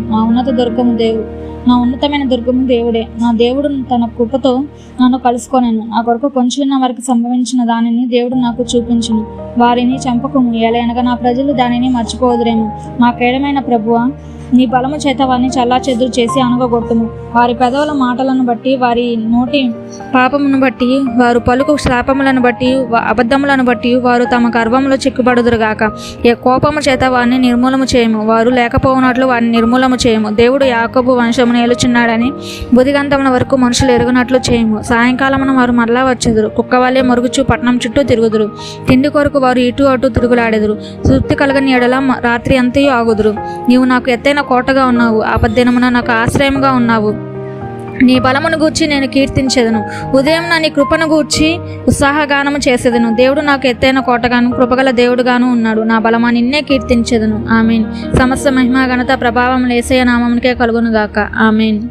నా ఉన్నతమైన దుర్గము దేవుడే. నా దేవుడు తన కృపతో నన్ను కలుసుకొనెను. నా కొరకు పొంచి ఉన్న వారికి సంభవించిన దానిని దేవుడు నాకు చూపించును. వారిని చంపకుము, ఏలయనగా నా ప్రజలు దానిని మర్చిపోదురేమో. మా కేడమైన ప్రభువా, నీ బలము చేత వారిని చల్లాచెదురు చేసి అనగగొట్టుము. వారి పెదవుల మాటలను బట్టి, వారి నోటి పాపమును బట్టి, వారు పలుకు శాపములను బట్టి, అబద్ధములను బట్టి వారు తమ గర్వంలో చిక్కుబడుదురుగాక. ఏ కోపము చేత వారిని నిర్మూలము చేయము, వారు లేకపోవునట్లు వారిని నిర్మూలము చేయము. దేవుడు యాకోబు వంశమును ఏలుచున్నాడని బుధిగంతముల వరకు మనుషులు ఎరుగునట్లు చేయము. సాయంకాలమున వారు మరలా వచ్చెదురు, కుక్కవలే మరుగుచు పట్టణం చుట్టూ తిరుగుదురు. తిండి కొరకు వారు ఇటు అటు తిరుగులాడెదురు. తృప్తి కలగని ఎడల రాత్రి అంతయు ఆగుదురు. నీవు నాకు ఎత్తైన కోటగా ఉన్నావు, ఆపద్దినమున నాకు ఆశ్రయముగా ఉన్నావు. నీ బలమును గూర్చి నేను కీర్తించెదను. ఉదయం నా నీ కృపను గూర్చి ఉత్సాహగానము చేసేదను. దేవుడు నాకు ఎత్తైన కోటగాను కృపగల దేవుడుగాను ఉన్నాడు. నా బలమా, నిన్నే కీర్తించెదను. ఆమెన్. సమస్త మహిమ ఘనత ప్రభావం యేసయ్య నామమునకే కలుగునుగాక. ఆమెన్.